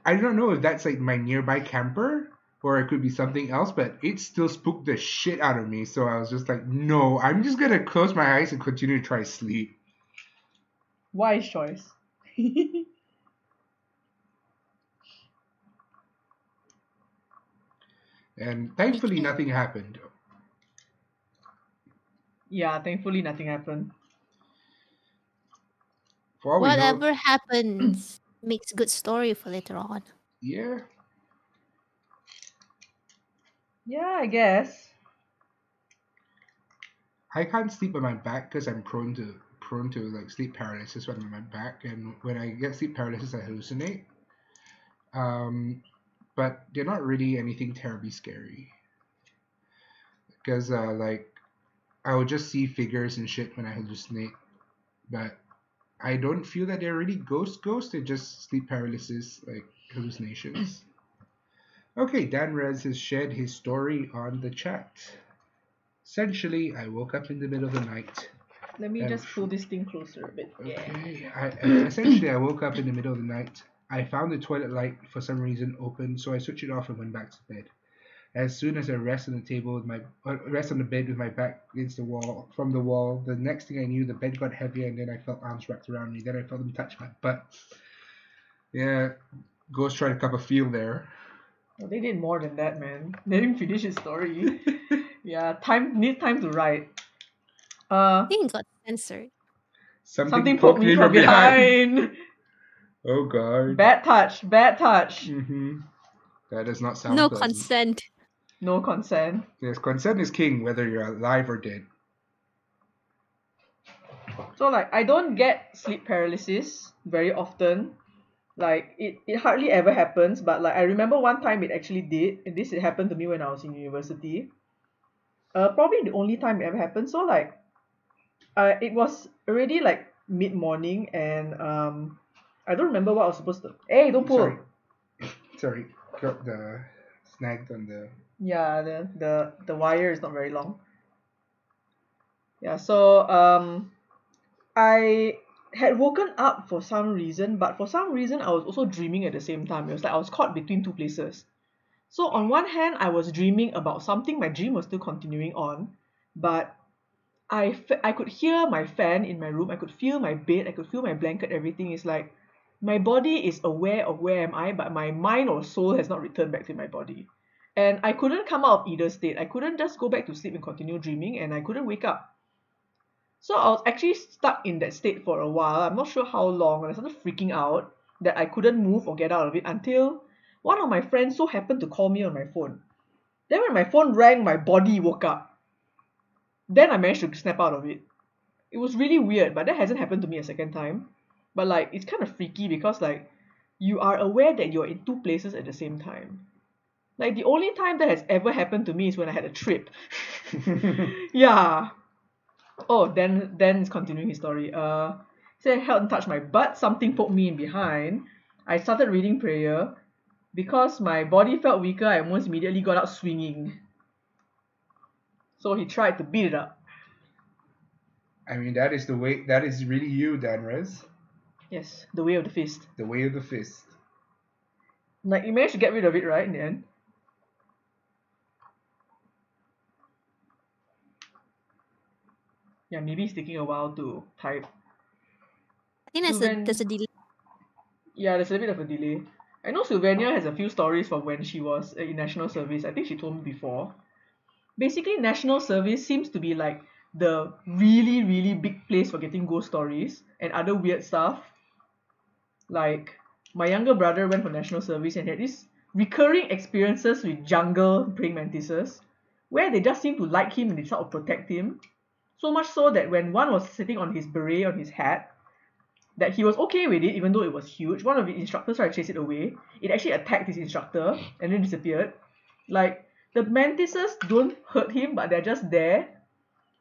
don't know if that's like my nearby camper or it could be something else, but it still spooked the shit out of me. So I was just like, no, I'm just gonna close my eyes and continue to try to sleep. Wise choice. And thankfully, nothing happened. Yeah, thankfully nothing happened. For all we know, Whatever happens makes good story for later on. yeah, Yeah, I guess. I can't sleep on my back because I'm prone to like sleep paralysis when I'm on my back, and when I get sleep paralysis, I hallucinate. But they're not really anything terribly scary. Because like I would just see figures and shit when I hallucinate, but I don't feel that they're really ghosts. They're just sleep paralysis, like hallucinations. Okay, Dan Rez has shared his story on the chat. Essentially, I woke up in the middle of the night. Let me just pull this thing closer a bit. Okay, essentially, I woke up in the middle of the night. I found the toilet light for some reason open, so I switched it off and went back to bed. As soon as I rest on the table with rest on the bed with my back against the wall, the next thing I knew, the bed got heavier, and then I felt arms wrapped around me. Then I felt them touch my butt. Yeah, Ghost tried a cup of feel there. Well, they did more than that, man. They didn't finish his story. Yeah, need time to write. I think it got censored. Something poked me from behind. Oh god. Bad touch. Mm-hmm. That does not sound No pleasant. consent. No consent. Yes, consent is king, whether you're alive or dead. So like, I don't get sleep paralysis very often. Like it hardly ever happens, but like I remember one time it actually did, and this happened to me when I was in university. Probably the only time it ever happened. So like, it was already like mid-morning, and I don't remember what I was supposed to. Hey, don't pull. Sorry, got the snagged on the. Yeah, the wire is not very long. Yeah, so I had woken up for some reason, but for some reason I was also dreaming at the same time. It was like I was caught between two places. So on one hand, I was dreaming about something. My dream was still continuing on, but I could hear my fan in my room. I could feel my bed. I could feel my blanket. Everything is like my body is aware of where am I, but my mind or soul has not returned back to my body. And I couldn't come out of either state. I couldn't just go back to sleep and continue dreaming, and I couldn't wake up. So I was actually stuck in that state for a while. I'm not sure how long, and I started freaking out that I couldn't move or get out of it until one of my friends so happened to call me on my phone. Then when my phone rang, my body woke up. Then I managed to snap out of it. It was really weird, but that hasn't happened to me a second time. But like, it's kind of freaky because like, you are aware that you're in two places at the same time. Like the only time that has ever happened to me is when I had a trip. Yeah. Oh, then it's continuing his story. So I held and touched my butt. Something poked me in behind. I started reading prayer. Because my body felt weaker, I almost immediately got out swinging. So he tried to beat it up. I mean, that is the way. That is really you, Danrez. Yes, the way of the fist. The way of the fist. Like, you managed to get rid of it, right, in the end? Yeah, maybe it's taking a while to type. I think there's a delay. Yeah, there's a bit of a delay. I know Sylvania has a few stories from when she was in national service. I think she told me before. Basically, national service seems to be like the really, really big place for getting ghost stories and other weird stuff. Like, my younger brother went for national service and had these recurring experiences with jungle praying mantises, where they just seem to like him and they sort of protect him. So much so that when one was sitting on his beret, on his hat, that he was okay with it, even though it was huge. One of the instructors tried to chase it away. It actually attacked his instructor and then disappeared. Like, the mantises don't hurt him, but they're just there.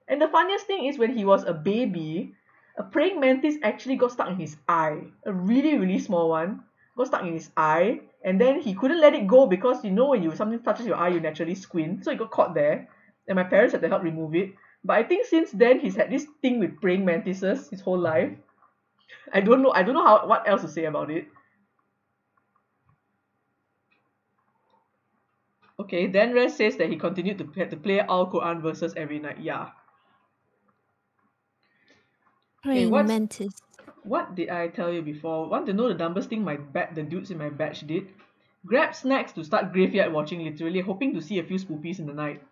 And the funniest thing is when he was a baby, a praying mantis actually got stuck in his eye. A really, really small one. Got stuck in his eye. And then he couldn't let it go because, you know, when something touches your eye, you naturally squint. So it got caught there. And my parents had to help remove it. But I think since then, he's had this thing with praying mantises his whole life. I don't know what else to say about it. Okay, then Rez says that he continued to had to play Al Quran verses every night. Yeah. Praying mantis. What did I tell you before? Want to know the dumbest thing the dudes in my batch did? Grab snacks to start graveyard watching, literally hoping to see a few spookies in the night.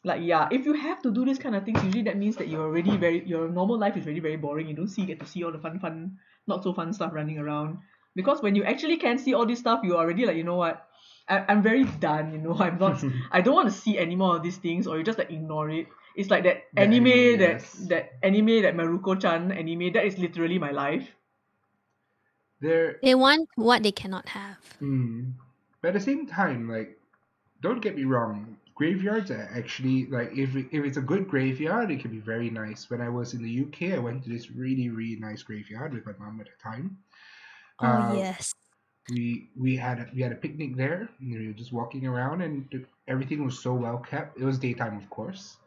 Like, yeah, if you have to do this kind of things, usually that means that your normal life is really very boring. You don't get to see all the fun, not so fun stuff running around. Because when you actually can see all this stuff, you're already like, you know what? I'm very done, you know. I'm not. I don't want to see any more of these things, or you just like ignore it. It's like that anime, that Maruko-chan anime. That is literally my life. There, They want what they cannot have. but at the same time, like, don't get me wrong, graveyards are actually like if it's a good graveyard, it can be very nice. When I was in the UK, I went to this really really nice graveyard with my mom at the time. Oh Uh, yes. we had a picnic there. We were just walking around, and everything was so well kept. It was daytime, of course.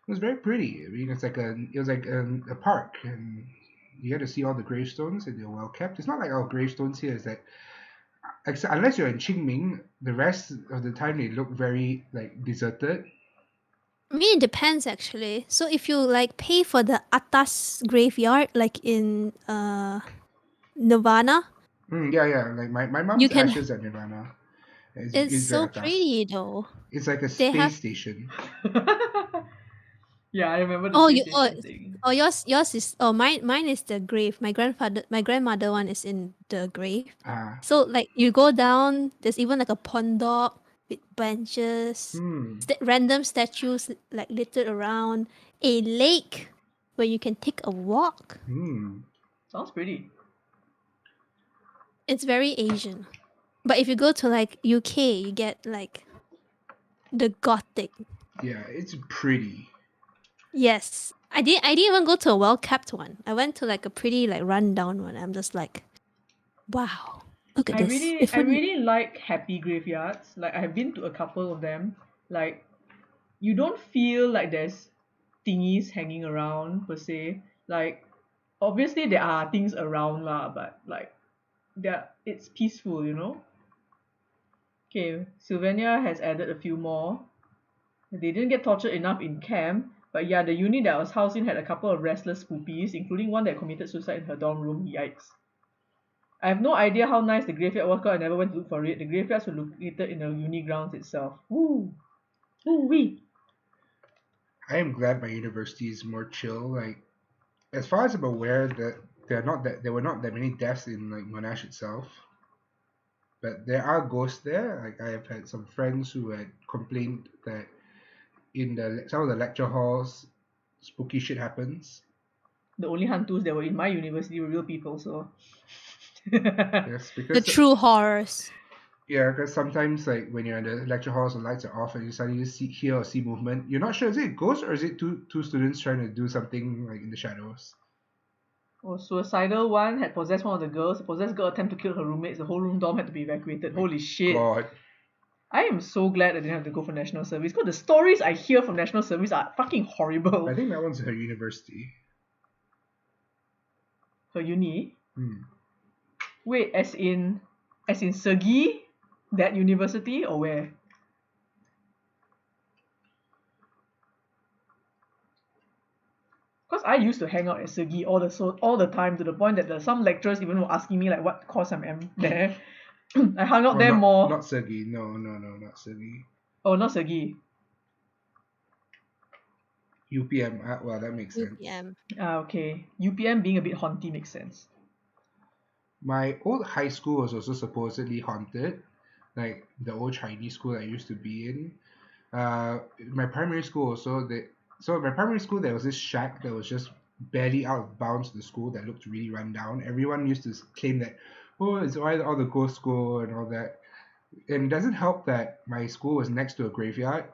It was very pretty. I mean, it was like a park, and you get to see all the gravestones, and they're well kept. It's not like our gravestones here is that, unless you're in Qingming, the rest of the time they look very like deserted. I mean, it depends actually. So if you like pay for the atas graveyard, like in Nirvana, Yeah, yeah. Like my you mom's can. ashes at Nirvana It's is very so atas. pretty though. It's like a They have. space station. Yeah, I remember the Oh, space you. station thing. Yours is. Oh, mine is the grave. My grandmother one is in the grave. Ah, So like you go down, there's even like a pond dog with benches, random statues like littered around, a lake where you can take a walk. Sounds pretty. It's very Asian. But if you go to like UK, you get like the gothic. yeah. It's pretty. Yes. I didn't even go to a well kept one. I went to like a pretty like rundown one. I'm just like, wow. Look at I this. really If I only really like happy graveyards. Like I've been to a couple of them. Like you don't feel like there's thingies hanging around per se. Like obviously there are things around lah, but like it's peaceful, you know? Okay, Sylvania has added a few more. They didn't get tortured enough in camp, but yeah, the unit that I was housed in had a couple of restless spookies, including one that committed suicide in her dorm room. Yikes. I have no idea how nice the graveyard was because I never went to look for it. The graveyards were located in the uni grounds itself. Woo! Woo wee! I am glad my university is more chill. Like, as far as I'm aware, that there were not that many deaths in like Monash itself, but there are ghosts there. Like I have had some friends who had complained that in some of the lecture halls, spooky shit happens. The only hantus that were in my university were real people, so. Yes, the because true horrors. yeah, because sometimes like when you're in the lecture halls, the lights are off, and you suddenly hear or see movement. You're not sure is it a ghost or is it two students trying to do something like in the shadows. Oh, suicidal one had possessed one of the girls. The possessed girl attempted to kill her roommates. The whole room dorm had to be evacuated. Holy shit. God, I am so glad I didn't have to go for national service because the stories I hear from national service are fucking horrible. I think that one's her university. Her uni? Hmm. Wait, as in Segi? That university or where? Because I used to hang out at Segi all the time to the point that some lecturers even were asking me like what course I'm there. I hung out Oh, there more. not Sergey. No, not Sergey. Oh, not Segi. UPM. Well, that makes sense. UPM. Ah, okay. UPM being a bit haunty makes sense. My old high school was also supposedly haunted, like the old Chinese school I used to be in. My primary school also. So in my primary school there was this shack that was just barely out of bounds to the school that looked really run down. Everyone used to claim that, oh, it's why all the ghosts go and all that. And it doesn't help that my school was next to a graveyard,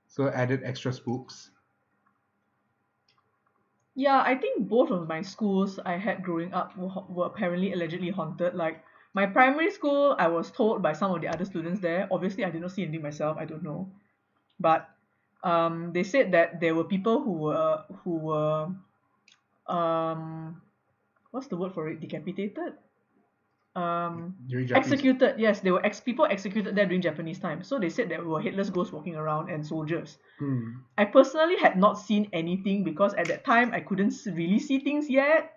so it added extra spooks. Yeah, I think both of my schools I had growing up were apparently allegedly haunted. Like my primary school, I was told by some of the other students there. Obviously, I did not see anything myself. I don't know, but they said that there were people who were what's the word for it? Decapitated. During Japanese. Executed. Yes, there were people executed there during Japanese time. So they said there were headless ghosts walking around and soldiers. I personally had not seen anything because at that time I couldn't really see things yet.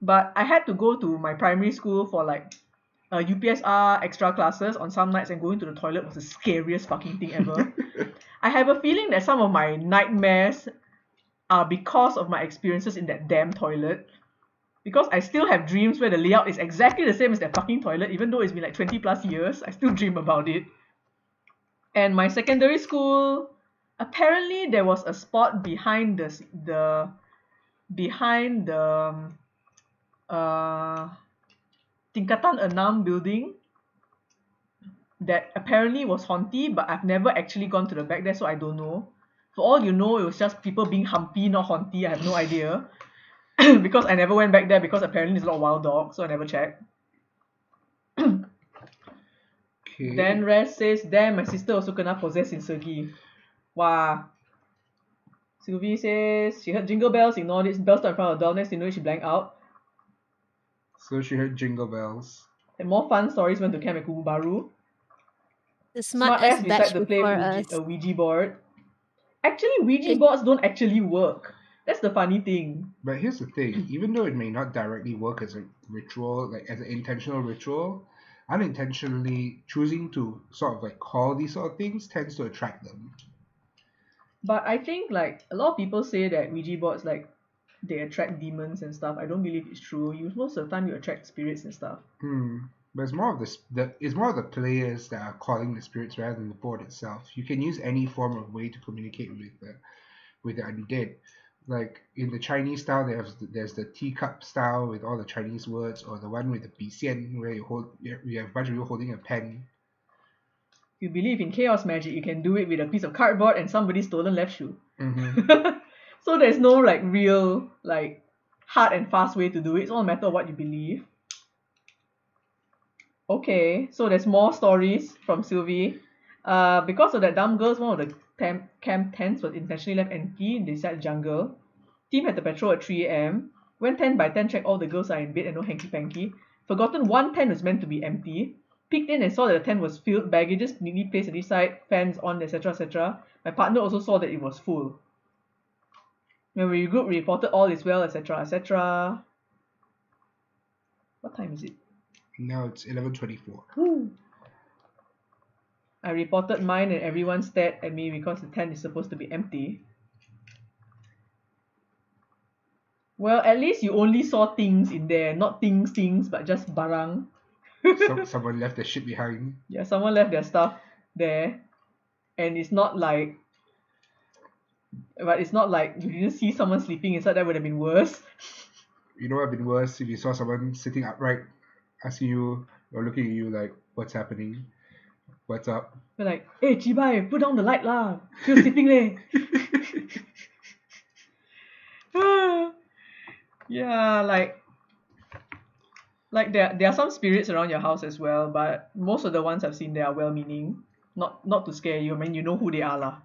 But I had to go to my primary school for like UPSR extra classes on some nights, and going to the toilet was the scariest fucking thing ever. I have a feeling that some of my nightmares are because of my experiences in that damn toilet. Because I still have dreams where the layout is exactly the same as that fucking toilet, even though it's been like 20 plus years, I still dream about it. And my secondary school, apparently there was a spot behind the Tingkatan 6 building that apparently was haunted, but I've never actually gone to the back there, so I don't know. For all you know, it was just people being humpy, not haunted. I have no idea. Because I never went back there because apparently there's a lot of wild dogs, so I never checked. Then Okay. Rest says, damn, my sister also kena possessed in Sergi. Wow. Sylvie says, she heard jingle bells, ignored it, bells stood in front of the door, next thing you know, she blanked out. So she heard jingle bells. And more fun stories went to Camp at Kubu Baru. The smart Smart ass ass decide batch to play before a us. Ouija board. Actually, Ouija It, boards don't actually work. That's the funny thing. But here's the thing, even though it may not directly work as a ritual, like as an intentional ritual, unintentionally choosing to sort of like call these sort of things tends to attract them. But I think like a lot of people say that Ouija boards like they attract demons and stuff. I don't believe it's true. Most of the time you attract spirits and stuff. But it's more of it's more of the players that are calling the spirits rather than the board itself. You can use any form of way to communicate with the undead. Like in the Chinese style, there's the teacup style with all the Chinese words, or the one with the 笔仙 where you have a bunch of people holding a pen. If you believe in chaos magic, you can do it with a piece of cardboard and somebody's stolen left shoe. So there's no like real like hard and fast way to do it. It's all a matter of what you believe. Okay, so there's more stories from Sylvie. Because of that dumb girls, one of the camp tents was intentionally left empty in the side jungle. Team had to patrol at 3 a.m. Went 10 by 10, checked all the girls are in bed and no hanky-panky. Forgotten one tent was meant to be empty. Peeked in and saw that the tent was filled, baggages neatly placed at each side, fans on, etc. etc. My partner also saw that it was full. When we regrouped, we reported all is well, etc. etc. What time is it? Now it's 11:24. I reported mine and everyone stared at me because the tent is supposed to be empty. Well, at least you only saw things in there, not things, but just barang. Someone left their shit behind. Yeah, someone left their stuff there. And it's not like you didn't see someone sleeping inside. That would have been worse. You know what would have been worse if you saw someone sitting upright, asking you or looking at you like, "What's happening? What's up?" We're like, hey Chibai, put down the light lah. Still sleeping leh. Yeah, like there are some spirits around your house as well, but most of the ones I've seen, they are well-meaning, not to scare you. I mean, you know who they are lah.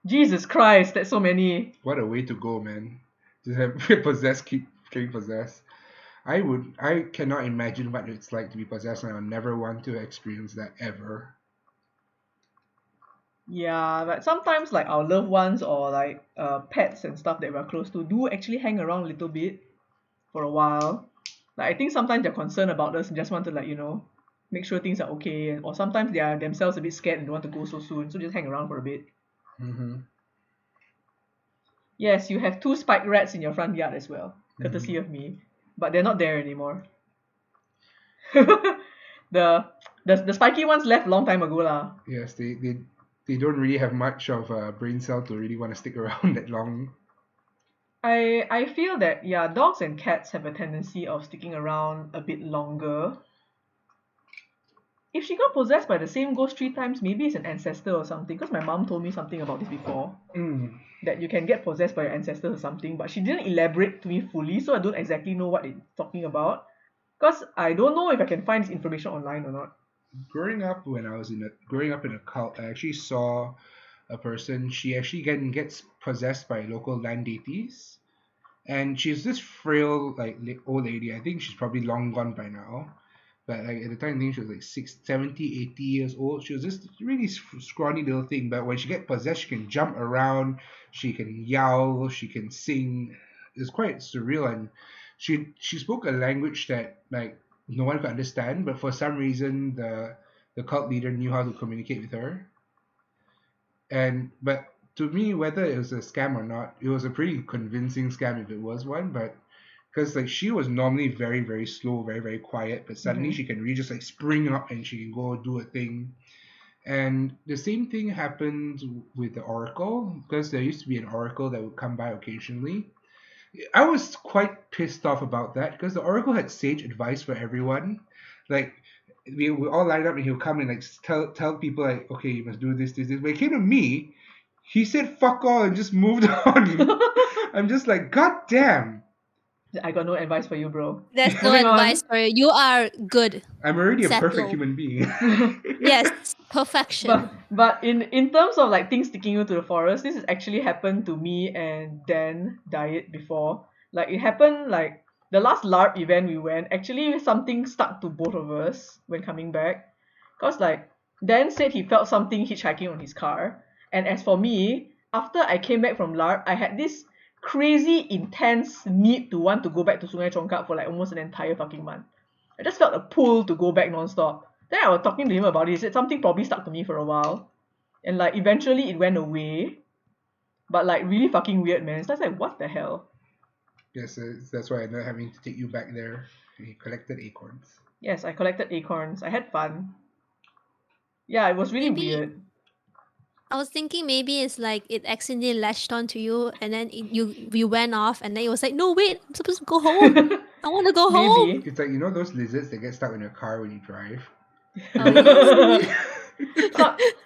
Jesus Christ, that's so many. What a way to go, man! Just have possessed, keep getting possessed. I cannot imagine what it's like to be possessed, and I'll never want to experience that ever. Yeah, but sometimes like our loved ones or like pets and stuff that we're close to do actually hang around a little bit for a while. Like I think sometimes they're concerned about us and just want to like, make sure things are okay. Or sometimes they are themselves a bit scared and don't want to go so soon, so just hang around for a bit. Yes, you have 2 spiked rats in your front yard as well, courtesy of me. But they're not there anymore. the spiky ones left a long time ago lah. Yes, they don't really have much of a brain cell to really want to stick around that long. I feel that yeah, dogs and cats have a tendency of sticking around a bit longer. If she got possessed by the same ghost 3 times, maybe it's an ancestor or something. Because my mom told me something about this before. That you can get possessed by your ancestors or something, but she didn't elaborate to me fully, so I don't exactly know what it's talking about. Because I don't know if I can find this information online or not. Growing up in a cult, I actually saw a person. She actually gets possessed by local land deities, and she's this frail like old lady. I think she's probably long gone by now, but like at the time I think she was like 70, 80 years old. She was this really scrawny little thing, but when she gets possessed, she can jump around, she can yell, she can sing. It's quite surreal, and she spoke a language that like no one could understand, but for some reason the cult leader knew how to communicate with her. But to me, whether it was a scam or not, it was a pretty convincing scam if it was one. But because like she was normally very very slow, very very quiet, but suddenly she can really just like spring up and she can go do a thing. And the same thing happened with the oracle, because there used to be an oracle that would come by occasionally. I was quite pissed off about that because the oracle had sage advice for everyone. Like we all lined up and he'll come and like tell people like, okay, you must do this. When it came to me, he said fuck all and just moved on. I'm just like, god damn. I got no advice for you, bro. There's no Moving advice on. for you. You are good. I'm already a perfect Settle. human being. Yes, perfection. But in terms of like things sticking you to the forest, this has actually happened to me and Dan Diet before. Like it happened like the last LARP event we went, actually something stuck to both of us when coming back. Cause like Dan said he felt something hitchhiking on his car. And as for me, after I came back from LARP, I had this crazy intense need to want to go back to Sungai Chongkap for like almost an entire fucking month. I just felt a pull to go back non-stop. Then I was talking to him about it. He said something probably stuck to me for a while. And like eventually it went away. But like really fucking weird, man. So I was like, what the hell? Yes, that's why I'm not having to take you back there. You collected acorns. Yes, I collected acorns. I had fun. Yeah, it was really Maybe weird. I was thinking maybe it's like it accidentally latched onto you, and then you went off, and then it was like, no wait, I'm supposed to go home. I want to go home. Maybe. It's like, you know those lizards that get stuck in your car when you drive?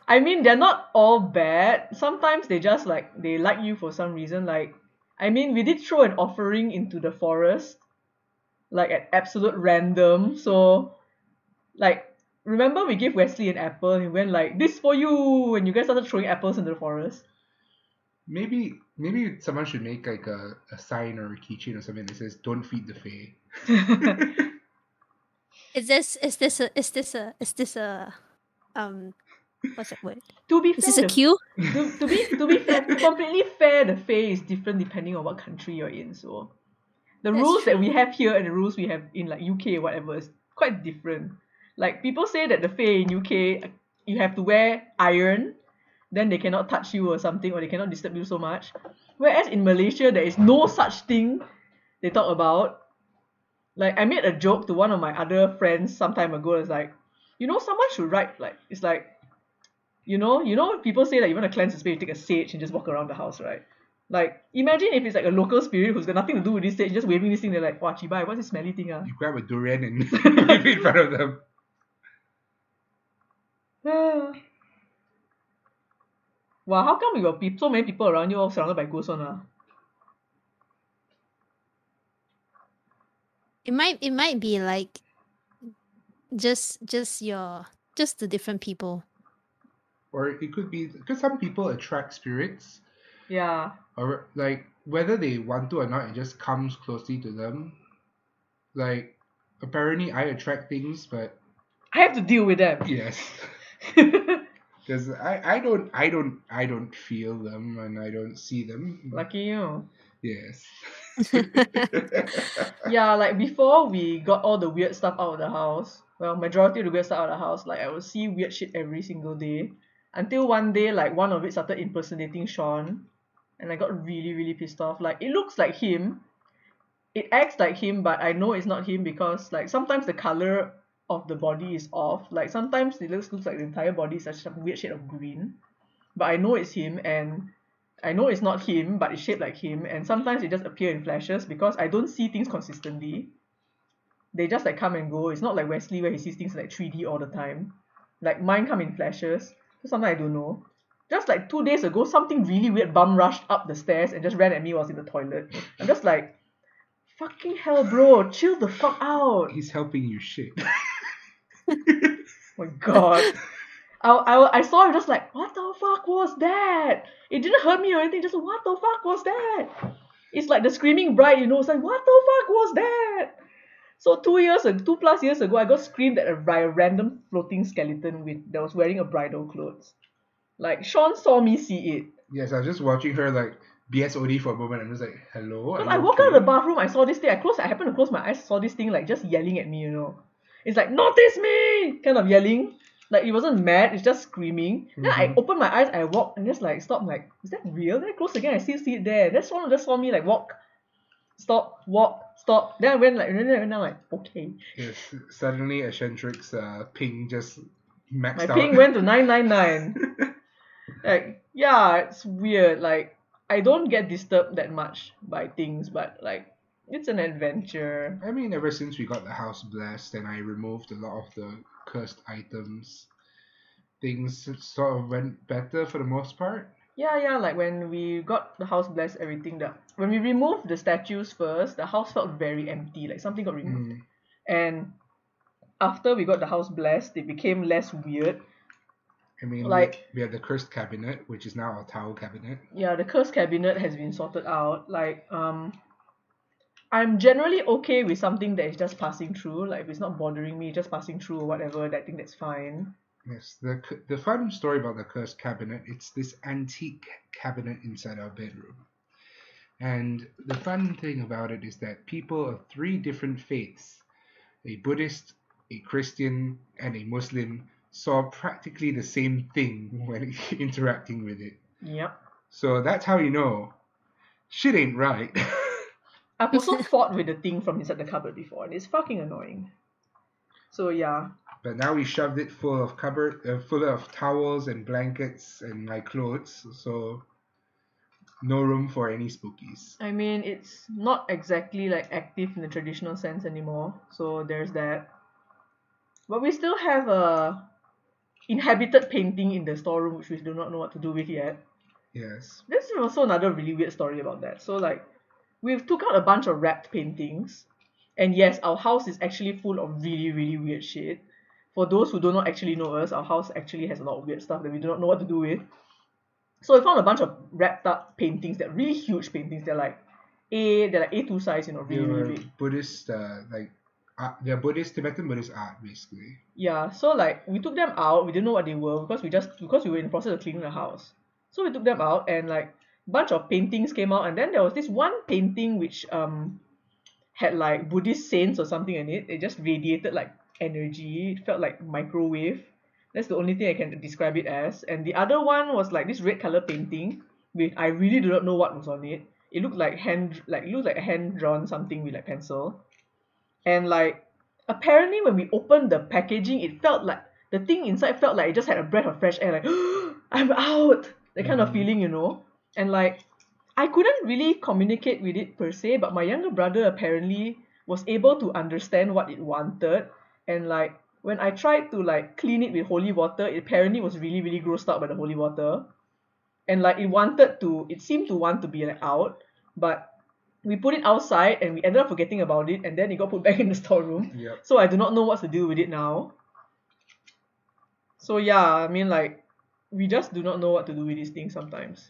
I mean, they're not all bad. Sometimes they just like they like you for some reason. Like, I mean, we did throw an offering into the forest, like at absolute random. So, like, remember we gave Wesley an apple and he went like, "This for you," and you guys started throwing apples into the forest. Maybe someone should make like a sign or a keychain or something that says "Don't feed the fae." Is this a what's that word? To be Is fair, this a cue? to be fair, to completely fair, the fae is different depending on what country you're in. So the That's rules that true. we have here and the rules we have in like UK or whatever is quite different. Like people say that the fae in UK you have to wear iron, then they cannot touch you or something, or they cannot disturb you so much. Whereas in Malaysia there is no such thing they talk about. Like I made a joke to one of my other friends some time ago. It's like, someone should write like it's like, people say that you want to cleanse the space, you take a sage and just walk around the house, right? Like imagine if it's like a local spirit who's got nothing to do with this sage, just waving this thing. They're like, "Wow, Chibai, what's this smelly thing?" You grab a durian and leave it in front of them. Wow, how come you got so many people around you all surrounded by ghosts on? It might be like just the different people. Or it could be because some people attract spirits, Yeah. or like whether they want to or not, it just comes closely to them. Like apparently, I attract things, but I have to deal with them. yes, because I don't feel them and I don't see them. Lucky you. Yes. Yeah, like before we got all the weird stuff out of the house, well, majority of the weird stuff out of the house, like I would see weird shit every single day. Until one day, like one of it started impersonating Sean, and I got really, really pissed off. Like it looks like him, it acts like him, but I know it's not him because like sometimes the color of the body is off. Like sometimes it looks like the entire body is such a weird shade of green. But I know it's him, and I know it's not him, but it's shaped like him, and sometimes it just appear in flashes because I don't see things consistently. They just like come and go. It's not like Wesley where he sees things like 3D all the time. Like mine come in flashes. So sometimes I don't know. Just like 2 days ago, something really weird bum rushed up the stairs and just ran at me while I was in the toilet. I'm just like, fucking hell, bro, chill the fuck out. He's helping you shit. Oh my god. I saw it just like, what the fuck was that? It didn't hurt me or anything, just what the fuck was that? It's like the screaming bride, it's like, what the fuck was that? So 2+ years ago, I got screamed at by a random floating skeleton that was wearing a bridal clothes. Like Sean saw me see it. Yes, I was just watching her like BSOD for a moment. I'm just like, hello. Because I walked out of the bathroom, I saw this thing. I happened to close my eyes, saw this thing like just yelling at me. It's like, notice me, kind of yelling. Like it wasn't mad, it's just screaming. Then I opened my eyes, I walked and just like stop. Like, is that real? Then I close again, I still see it there. That one just saw me like walk, stop, walk, stop. Then I went like, and I'm like, okay. Yes, suddenly Eccentric's ping just maxed My out. ping went to 999. Like, yeah, it's weird. Like, I don't get disturbed that much by things, but like it's an adventure. I mean, ever since we got the house blessed and I removed a lot of the cursed items, things sort of went better for the most part. Yeah, like when we got the house blessed, everything that when we removed the statues first, the house felt very empty, like something got removed. Mm. And after we got the house blessed, it became less weird. I mean, Like, we have the cursed cabinet, which is now a towel cabinet. yeah, the curse cabinet has been sorted out. Like, I'm generally okay with something that is just passing through. Like, if it's not bothering me, just passing through or whatever, I think that's fine. Yes, the fun story about the cursed cabinet, it's this antique cabinet inside our bedroom. And the fun thing about it is that people of 3 different faiths, a Buddhist, a Christian, and a Muslim, saw practically the same thing when interacting with it. Yep. So that's how you know shit ain't right. I've also fought with the thing from inside the cupboard before, and it's fucking annoying. So yeah. But now we shoved it full of towels and blankets and my clothes, so no room for any spookies. I mean, it's not exactly like active in the traditional sense anymore, so there's that. But we still have a inhabited painting in the storeroom, which we do not know what to do with yet. Yes. This is also another really weird story about that. So like, we've took out a bunch of wrapped paintings, and yes, our house is actually full of really, really weird shit. For those who do not actually know us, our house actually has a lot of weird stuff that we do not know what to do with. So we found a bunch of wrapped up paintings that are really huge paintings. They're like A2 size, They really, were really big. Buddhist, they're Buddhist, Tibetan Buddhist art, basically. Yeah, so like we took them out. We didn't know what they were because we were in the process of cleaning the house. So we took them out and like bunch of paintings came out, and then there was this one painting which had like Buddhist saints or something in it. It just radiated like energy. It felt like microwave. That's the only thing I can describe it as. And the other one was like this red color painting with I really do not know what was on it. It looked like it looked like a hand drawn something with like pencil. And like apparently when we opened the packaging, it felt like the thing inside felt like it just had a breath of fresh air, like I'm out, that kind of feeling, And like I couldn't really communicate with it per se, but my younger brother apparently was able to understand what it wanted. And like when I tried to like clean it with holy water, it apparently was really, really grossed out by the holy water. And like it seemed to want to be like out, but we put it outside and we ended up forgetting about it, and then it got put back in the storeroom. Yep. So I do not know what to do with it now. So yeah, I mean like we just do not know what to do with these things sometimes.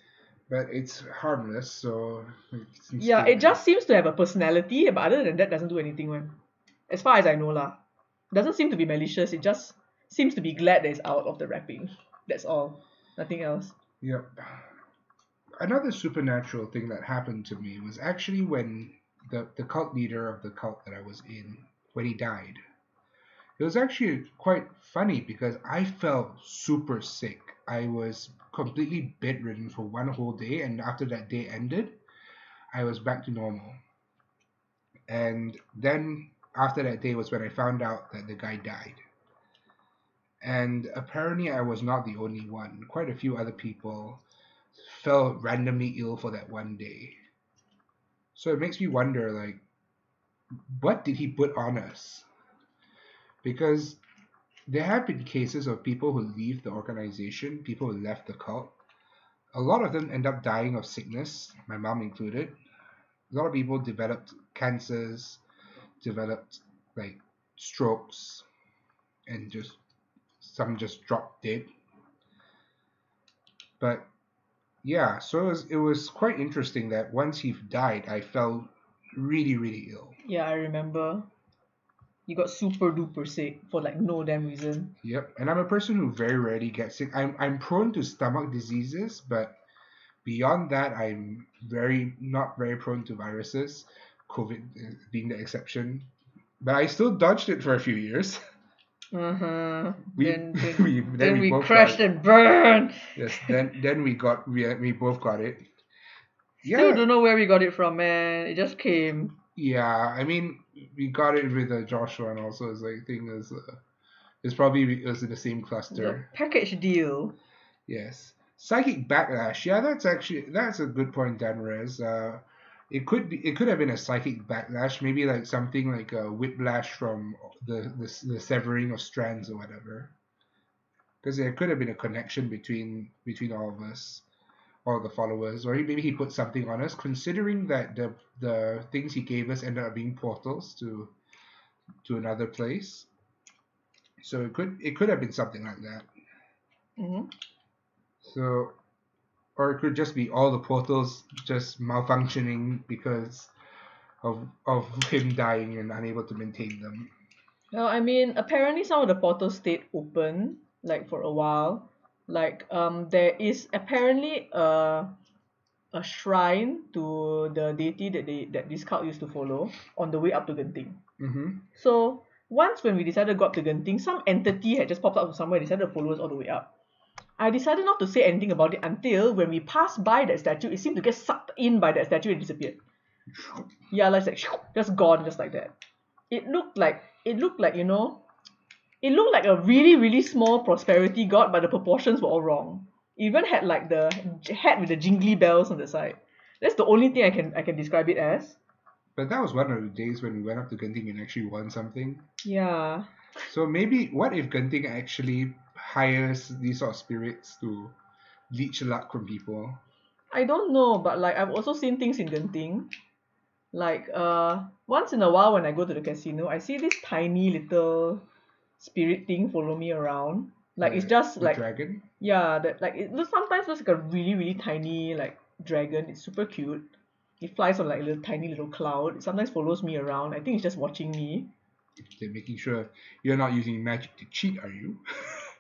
But it's harmless, so Yeah, it just seems to have a personality, but other than that doesn't do anything one. As far as I know lah. Doesn't seem to be malicious, it just seems to be glad that it's out of the wrapping. That's all. Nothing else. Yep. Another supernatural thing that happened to me was actually when the cult leader of the cult that I was in, when he died. It was actually quite funny because I felt super sick. I was completely bedridden for one whole day, and after that day ended, I was back to normal. And then after that day was when I found out that the guy died. And apparently I was not the only one. Quite a few other people fell randomly ill for that one day. So it makes me wonder, like, what did he put on us? Because there have been cases of people who leave the organization, people who left the cult. A lot of them end up dying of sickness, my mom included. A lot of people developed cancers, developed like strokes, and some just dropped dead. But yeah, so it was quite interesting that once he died, I felt really, really ill. Yeah, I remember. You got super duper sick for like no damn reason. Yep, and I'm a person who very rarely gets sick. I'm prone to stomach diseases, but beyond that, I'm not very prone to viruses. COVID being the exception, but I still dodged it for a few years. Uh-huh. Then we both crashed and burned. Yes, then we both got it. Still don't know where we got it from, man. It just came. Yeah, I mean, we got it with Joshua, and also it's like thing is, it's probably it was in the same cluster. The package deal. Yes. Psychic backlash. Yeah, that's a good point, Danrez. It could have been a psychic backlash, maybe like something like a whiplash from the severing of strands or whatever. Because there could have been a connection between all of us, all the followers, or maybe he put something on us. Considering that the things he gave us ended up being portals to another place, so it could have been something like that. Mm-hmm. So, or it could just be all the portals just malfunctioning because of him dying and unable to maintain them. Well, I mean, apparently some of the portals stayed open, like for a while. Like, there is apparently a shrine to the deity that this cult used to follow on the way up to Genting. Mm-hmm. So once when we decided to go up to Genting, some entity had just popped up from somewhere and decided to follow us all the way up. I decided not to say anything about it until when we passed by that statue, it seemed to get sucked in by that statue and disappeared. Yeah, like just gone, just like that. It looked like it looked like a really really small prosperity god, but the proportions were all wrong. It even had like the hat with the jingly bells on the side. That's the only thing I can describe it as. But that was one of the days when we went up to Genting and actually won something. Yeah. So maybe what if Genting actually hires these sort of spirits to leech luck from people? I don't know, but like I've also seen things in Genting. Like once in a while when I go to the casino, I see this tiny little spirit thing follow me around. Like it's just The like dragon? yeah, that like it looks sometimes looks like a really really tiny like dragon. It's super cute. It flies on like a little tiny little cloud. It sometimes follows me around. I think it's just watching me. They're making sure you're not using magic to cheat, are you?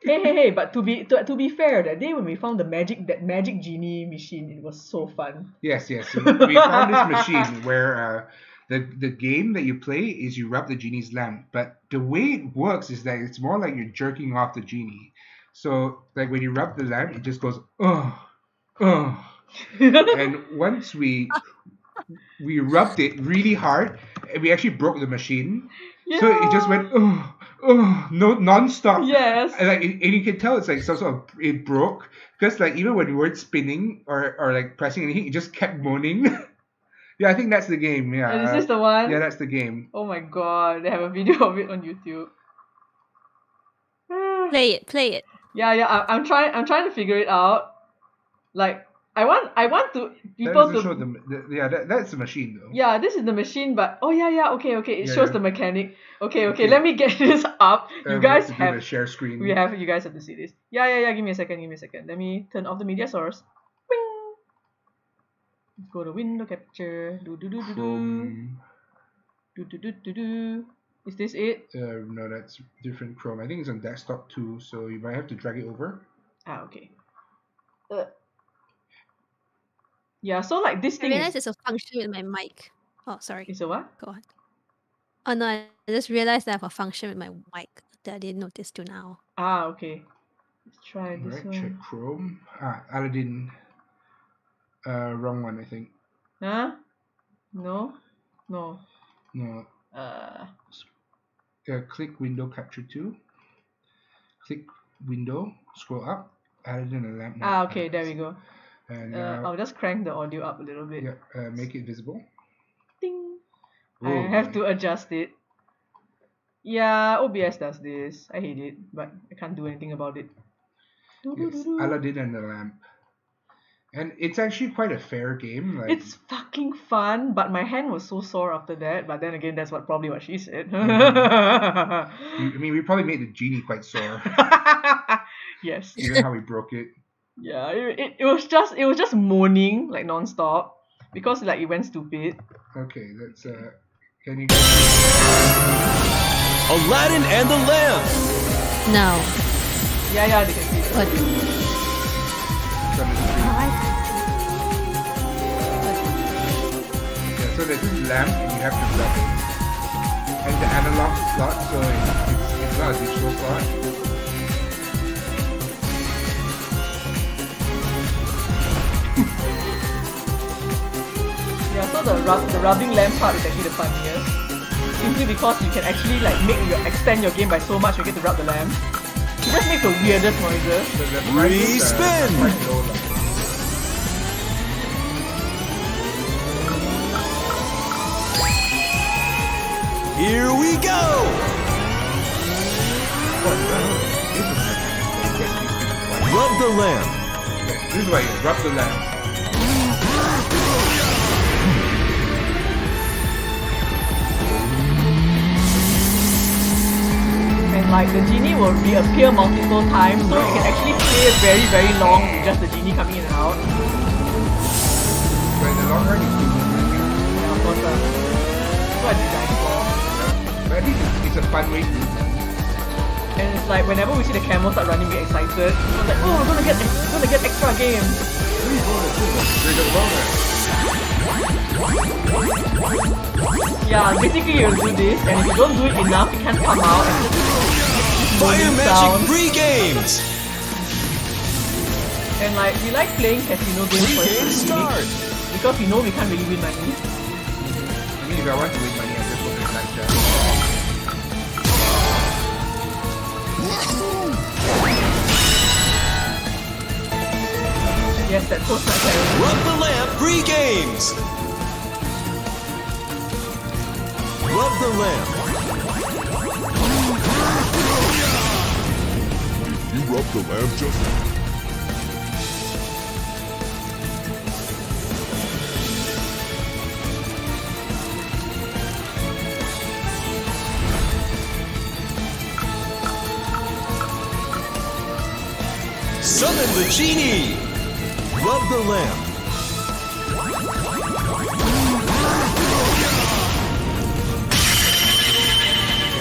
Hey! But to be fair, that day when we found that magic genie machine, it was so fun. Yes. So we found this machine where the game that you play is you rub the genie's lamp, but the way it works is that it's more like you're jerking off the genie. So like when you rub the lamp, it just goes and once we rubbed it really hard, and we actually broke the machine. Yeah. So it just went no non-stop. Yes. And you can tell it's like some sort of it broke because like even when we weren't spinning or like pressing anything, it just kept moaning. Yeah, I think that's the game. Yeah. And is this the one? Yeah, that's the game. Oh my god, they have a video of it on YouTube. Play it. Yeah. I'm trying to figure it out. Like I want to That people doesn't to show that's the machine though. yeah, this is the machine, but oh yeah, okay. It Yeah, shows yeah. the mechanic. Okay, let me get this up. You guys we have to do have the share screen. you guys have to see this. Yeah. Give me a second. Let me turn off the media source. Wing. Let's go to window capture. Chrome. Do. Is this it? No, that's different Chrome. I think it's on desktop too, so you might have to drag it over. Ah, okay. Yeah, so like this I thing realized it's a function with my mic. Oh, sorry. is a what? Go on. Oh no, I just realized I have a function with my mic that I didn't notice till now. Ah, okay. Let's try this Alright, one. check Chrome. Aladdin. Wrong one, I think. Huh? No. No. Click window capture 2. Click window, scroll up, Aladdin and lamp. Ah, okay, there we go. And I'll just crank the audio up a little bit. yeah, make it visible. Ding. Oh, I have to adjust it. Yeah, OBS does this. I hate it, but I can't do anything about it. Yes, Aladdin and the lamp. And it's actually quite a fair game. Like, It's fucking fun, but my hand was so sore after that. But then again, that's probably what she said. I mean, we probably made the genie quite sore. Yes. Even how we broke it. Yeah, it was just moaning like non-stop because like it went stupid. Okay, that's can you Aladdin and the Lamp. No. Yeah, they can see it. What? from the screen? Yeah, so there's this lamp and you have to rub it. And the analog slot, so it's not a digital slot. Yeah, so the rubbing lamp part is actually the funniest. Simply because you can actually like extend your game by so much you get to rub the lamp. He just makes the weirdest noises. The prices are Respin. quite low. Here we go! Rub the lamp. This is why you rub the lamp. And like the genie will reappear multiple times, so you can actually play very, very long with just the genie coming in and out. But in the long run, it's too good. Yeah, of course. That's what it's designed for. But at least it's a fun way to. And it's like whenever we see the camel start running, we get excited. We're like, oh, we're gonna get extra games. Yeah, basically you'll do this, and if you don't do it enough, it can't come out. And just Fire moaning Magic sound. free games! And like we like playing casino games Free for game its start! unique, because we know we can't really win money. I mean, if I want to win money, I just go to blackjack. Yes, that's so terrible. Rub the lamp free games! Rub the lamp. You rub the lamp just... Summon the genie! Rub the lamp.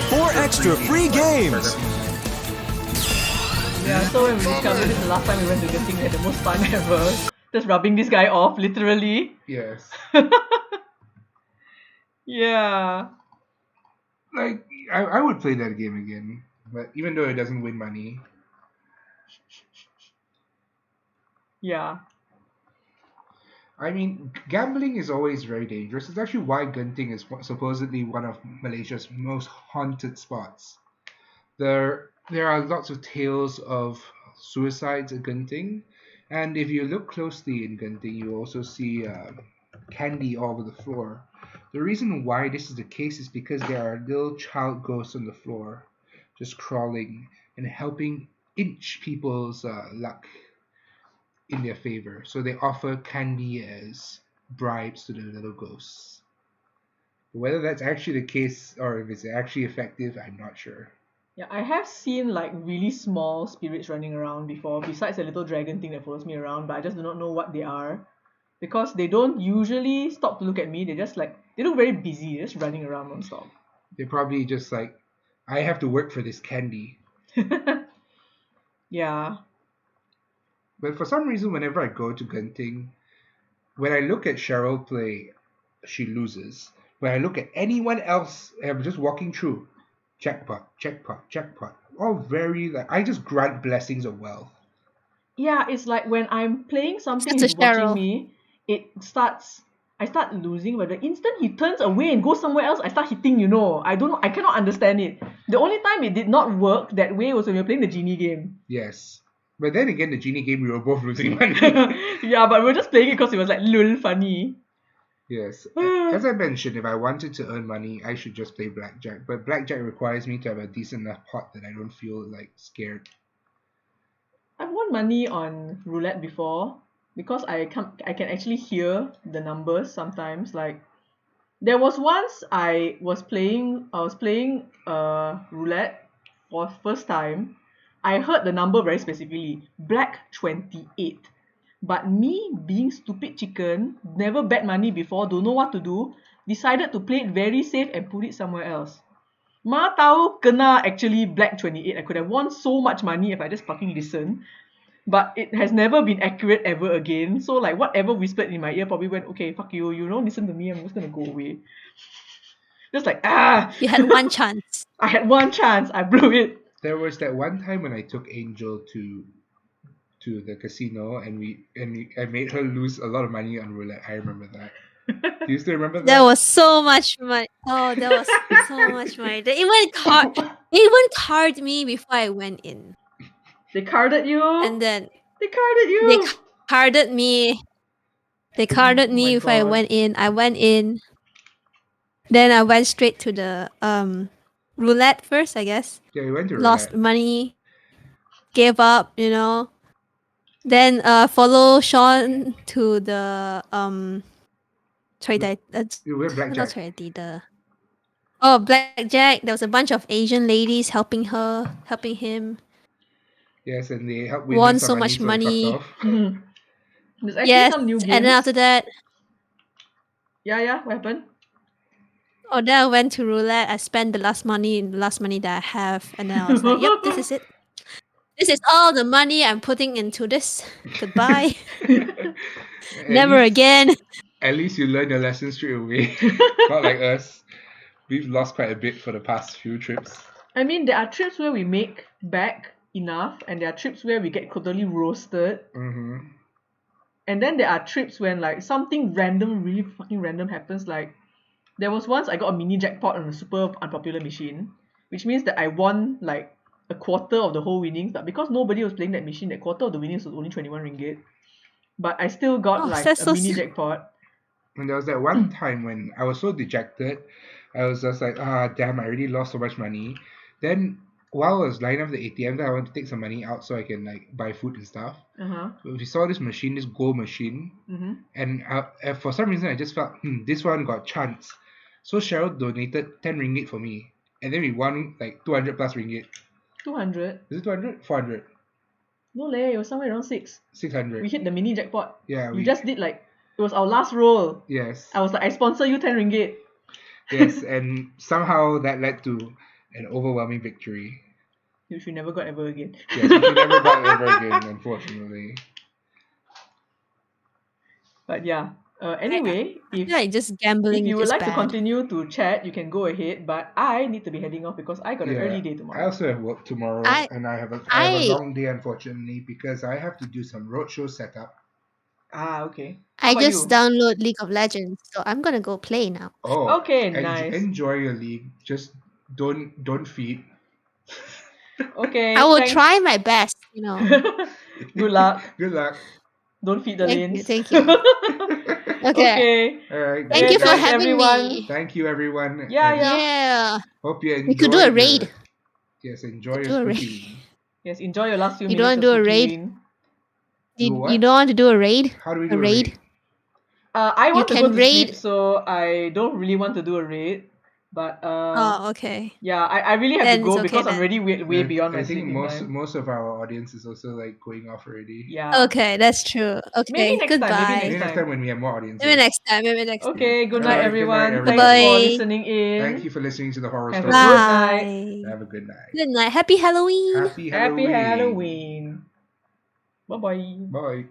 4 extra free games! Yeah, so when we discovered this the last time we went to Genting, we had the most fun ever. Just rubbing this guy off, literally. Yes. Yeah. Like, I would play that game again. But even though it doesn't win money. Yeah. I mean, gambling is always very dangerous. It's actually why Genting is supposedly one of Malaysia's most haunted spots. There are lots of tales of suicides at Genting, and if you look closely in Genting, you also see candy all over the floor. The reason why this is the case is because there are little child ghosts on the floor, just crawling and helping inch people's luck in their favor. So they offer candy as bribes to the little ghosts. Whether that's actually the case or if it's actually effective, I'm not sure. Yeah, I have seen like really small spirits running around before, besides the little dragon thing that follows me around, but I just do not know what they are. Because they don't usually stop to look at me, they look very busy, just running around non-stop. They're probably just like, I have to work for this candy. Yeah. But for some reason, whenever I go to Genting, when I look at Cheryl play, she loses. When I look at anyone else, I'm just walking through. Jackpot, jackpot, jackpot. All very, like, I just grant blessings of wealth. Yeah, it's like when I'm playing something It's a he's watching Cheryl. me, I start losing, but the instant he turns away and goes somewhere else, I start hitting, I cannot understand it. The only time it did not work that way was when we were playing the genie game. Yes. But then again, the genie game, we were both losing money. Yeah, but we were just playing it because it was like lul funny. Yes. As I mentioned, if I wanted to earn money, I should just play blackjack. But blackjack requires me to have a decent enough pot that I don't feel like scared. I've won money on roulette before because I can actually hear the numbers sometimes. Like there was once I was playing roulette for first time. I heard the number very specifically, black 28. But me being stupid chicken, never bet money before, don't know what to do, decided to play it very safe and put it somewhere else. Ma tahu kena actually black 28. I could have won so much money if I just fucking listened. But it has never been accurate ever again. So like whatever whispered in my ear probably went, okay, fuck you, you don't listen to me, I'm just gonna go away. Just like, You had one chance. I had one chance, I blew it. There was that one time when I took Angel to the casino and I made her lose a lot of money on roulette. I remember that. Do you still remember that? That was so much money. Oh, that was so much money. They even card me before I went in. They carded you. And then They carded you. they carded me. They carded Oh my me if I God. went in. I went in. Then I went straight to the roulette first, I guess. Yeah, we went to Lost roulette. money. Gave up, you know. Then follow Sean to the We went not blackjack. charity, the blackjack. There was a bunch of Asian ladies helping him. Yes, and they helped win Won him so some money, much so he fucked money. off. There's actually Yes, some new and games. then after that, Yeah, what happened? then I went to roulette. I spent the last money that I have, and then I was like, "Yep, this is it. This is all the money I'm putting into this. Goodbye, At never least- again." At least you learn your lesson straight away. Not like us. We've lost quite a bit for the past few trips. I mean, there are trips where we make back enough, and there are trips where we get totally roasted. Mm-hmm. And then there are trips when like something random, really fucking random happens. Like there was once I got a mini jackpot on a super unpopular machine, which means that I won like a quarter of the whole winnings. But because nobody was playing that machine, that quarter of the winnings was only 21 ringgit. But I still got Oh, like that's a so mini sad. jackpot. And there was that one time when I was so dejected, I was just like, damn, I already lost so much money. Then while I was lining up the ATM, then I wanted to take some money out so I can like buy food and stuff. Uh-huh. So we saw this machine, this gold machine, Mm-hmm. and for some reason I just felt, this one got chance. So Cheryl donated 10 ringgit for me, and then we won like 200 plus ringgit. 200? Is it 200? 400? No leh, it was somewhere around 6. 600? We hit the mini jackpot. Yeah, You just did like, it was our last roll. Yes. I was like, I sponsor you 10 ringgit. Yes, and somehow that led to an overwhelming victory. Which we never got ever again. Yes, which we never got ever again, unfortunately. But yeah. Anyway, I if feel like just gambling you would is like to bad. continue to chat, you can go ahead. But I need to be heading off because I got an early day I tomorrow. also have work tomorrow, I- and I have a I- long day, unfortunately, because I have to do some roadshow setup. Okay. How I about just you? download League of Legends, so I'm gonna go play now. Oh, Okay, nice. Enjoy your league. Just don't feed. Okay. I will thanks. try my best, you know. Good luck. Good luck. Don't feed the Thank lanes. you, thank you. Okay. Okay. All right. Thank you for thanks, having everyone. me. Thank you, everyone. Yeah, and Yeah. Hope you enjoy. We could do a raid. Yes, enjoy Could your do a spooky. Yes, enjoy your last few You don't minutes of do a Spooky raid? Lane. Do You what? don't want to do a raid? How do we A do a raid? raid? I want to go can to raid- sleep, so I don't really want to do a raid. But Oh, okay. yeah, I really have Then to go it's okay because I'm then. already way beyond my I think sleeping time. most of our audience is also like going off already. Yeah. Okay, that's true. Okay, Maybe next time, maybe goodbye. Maybe next next time when we have more audiences. Maybe next time. Maybe next time. Okay, good night, Alright, good night, everyone. everyone. Thanks for Bye-bye. listening in. Thank you for listening to the horror Have a story. good night. Bye. Have a good night. Good night. Happy Halloween. Happy Happy Halloween. Halloween. Bye bye. Bye.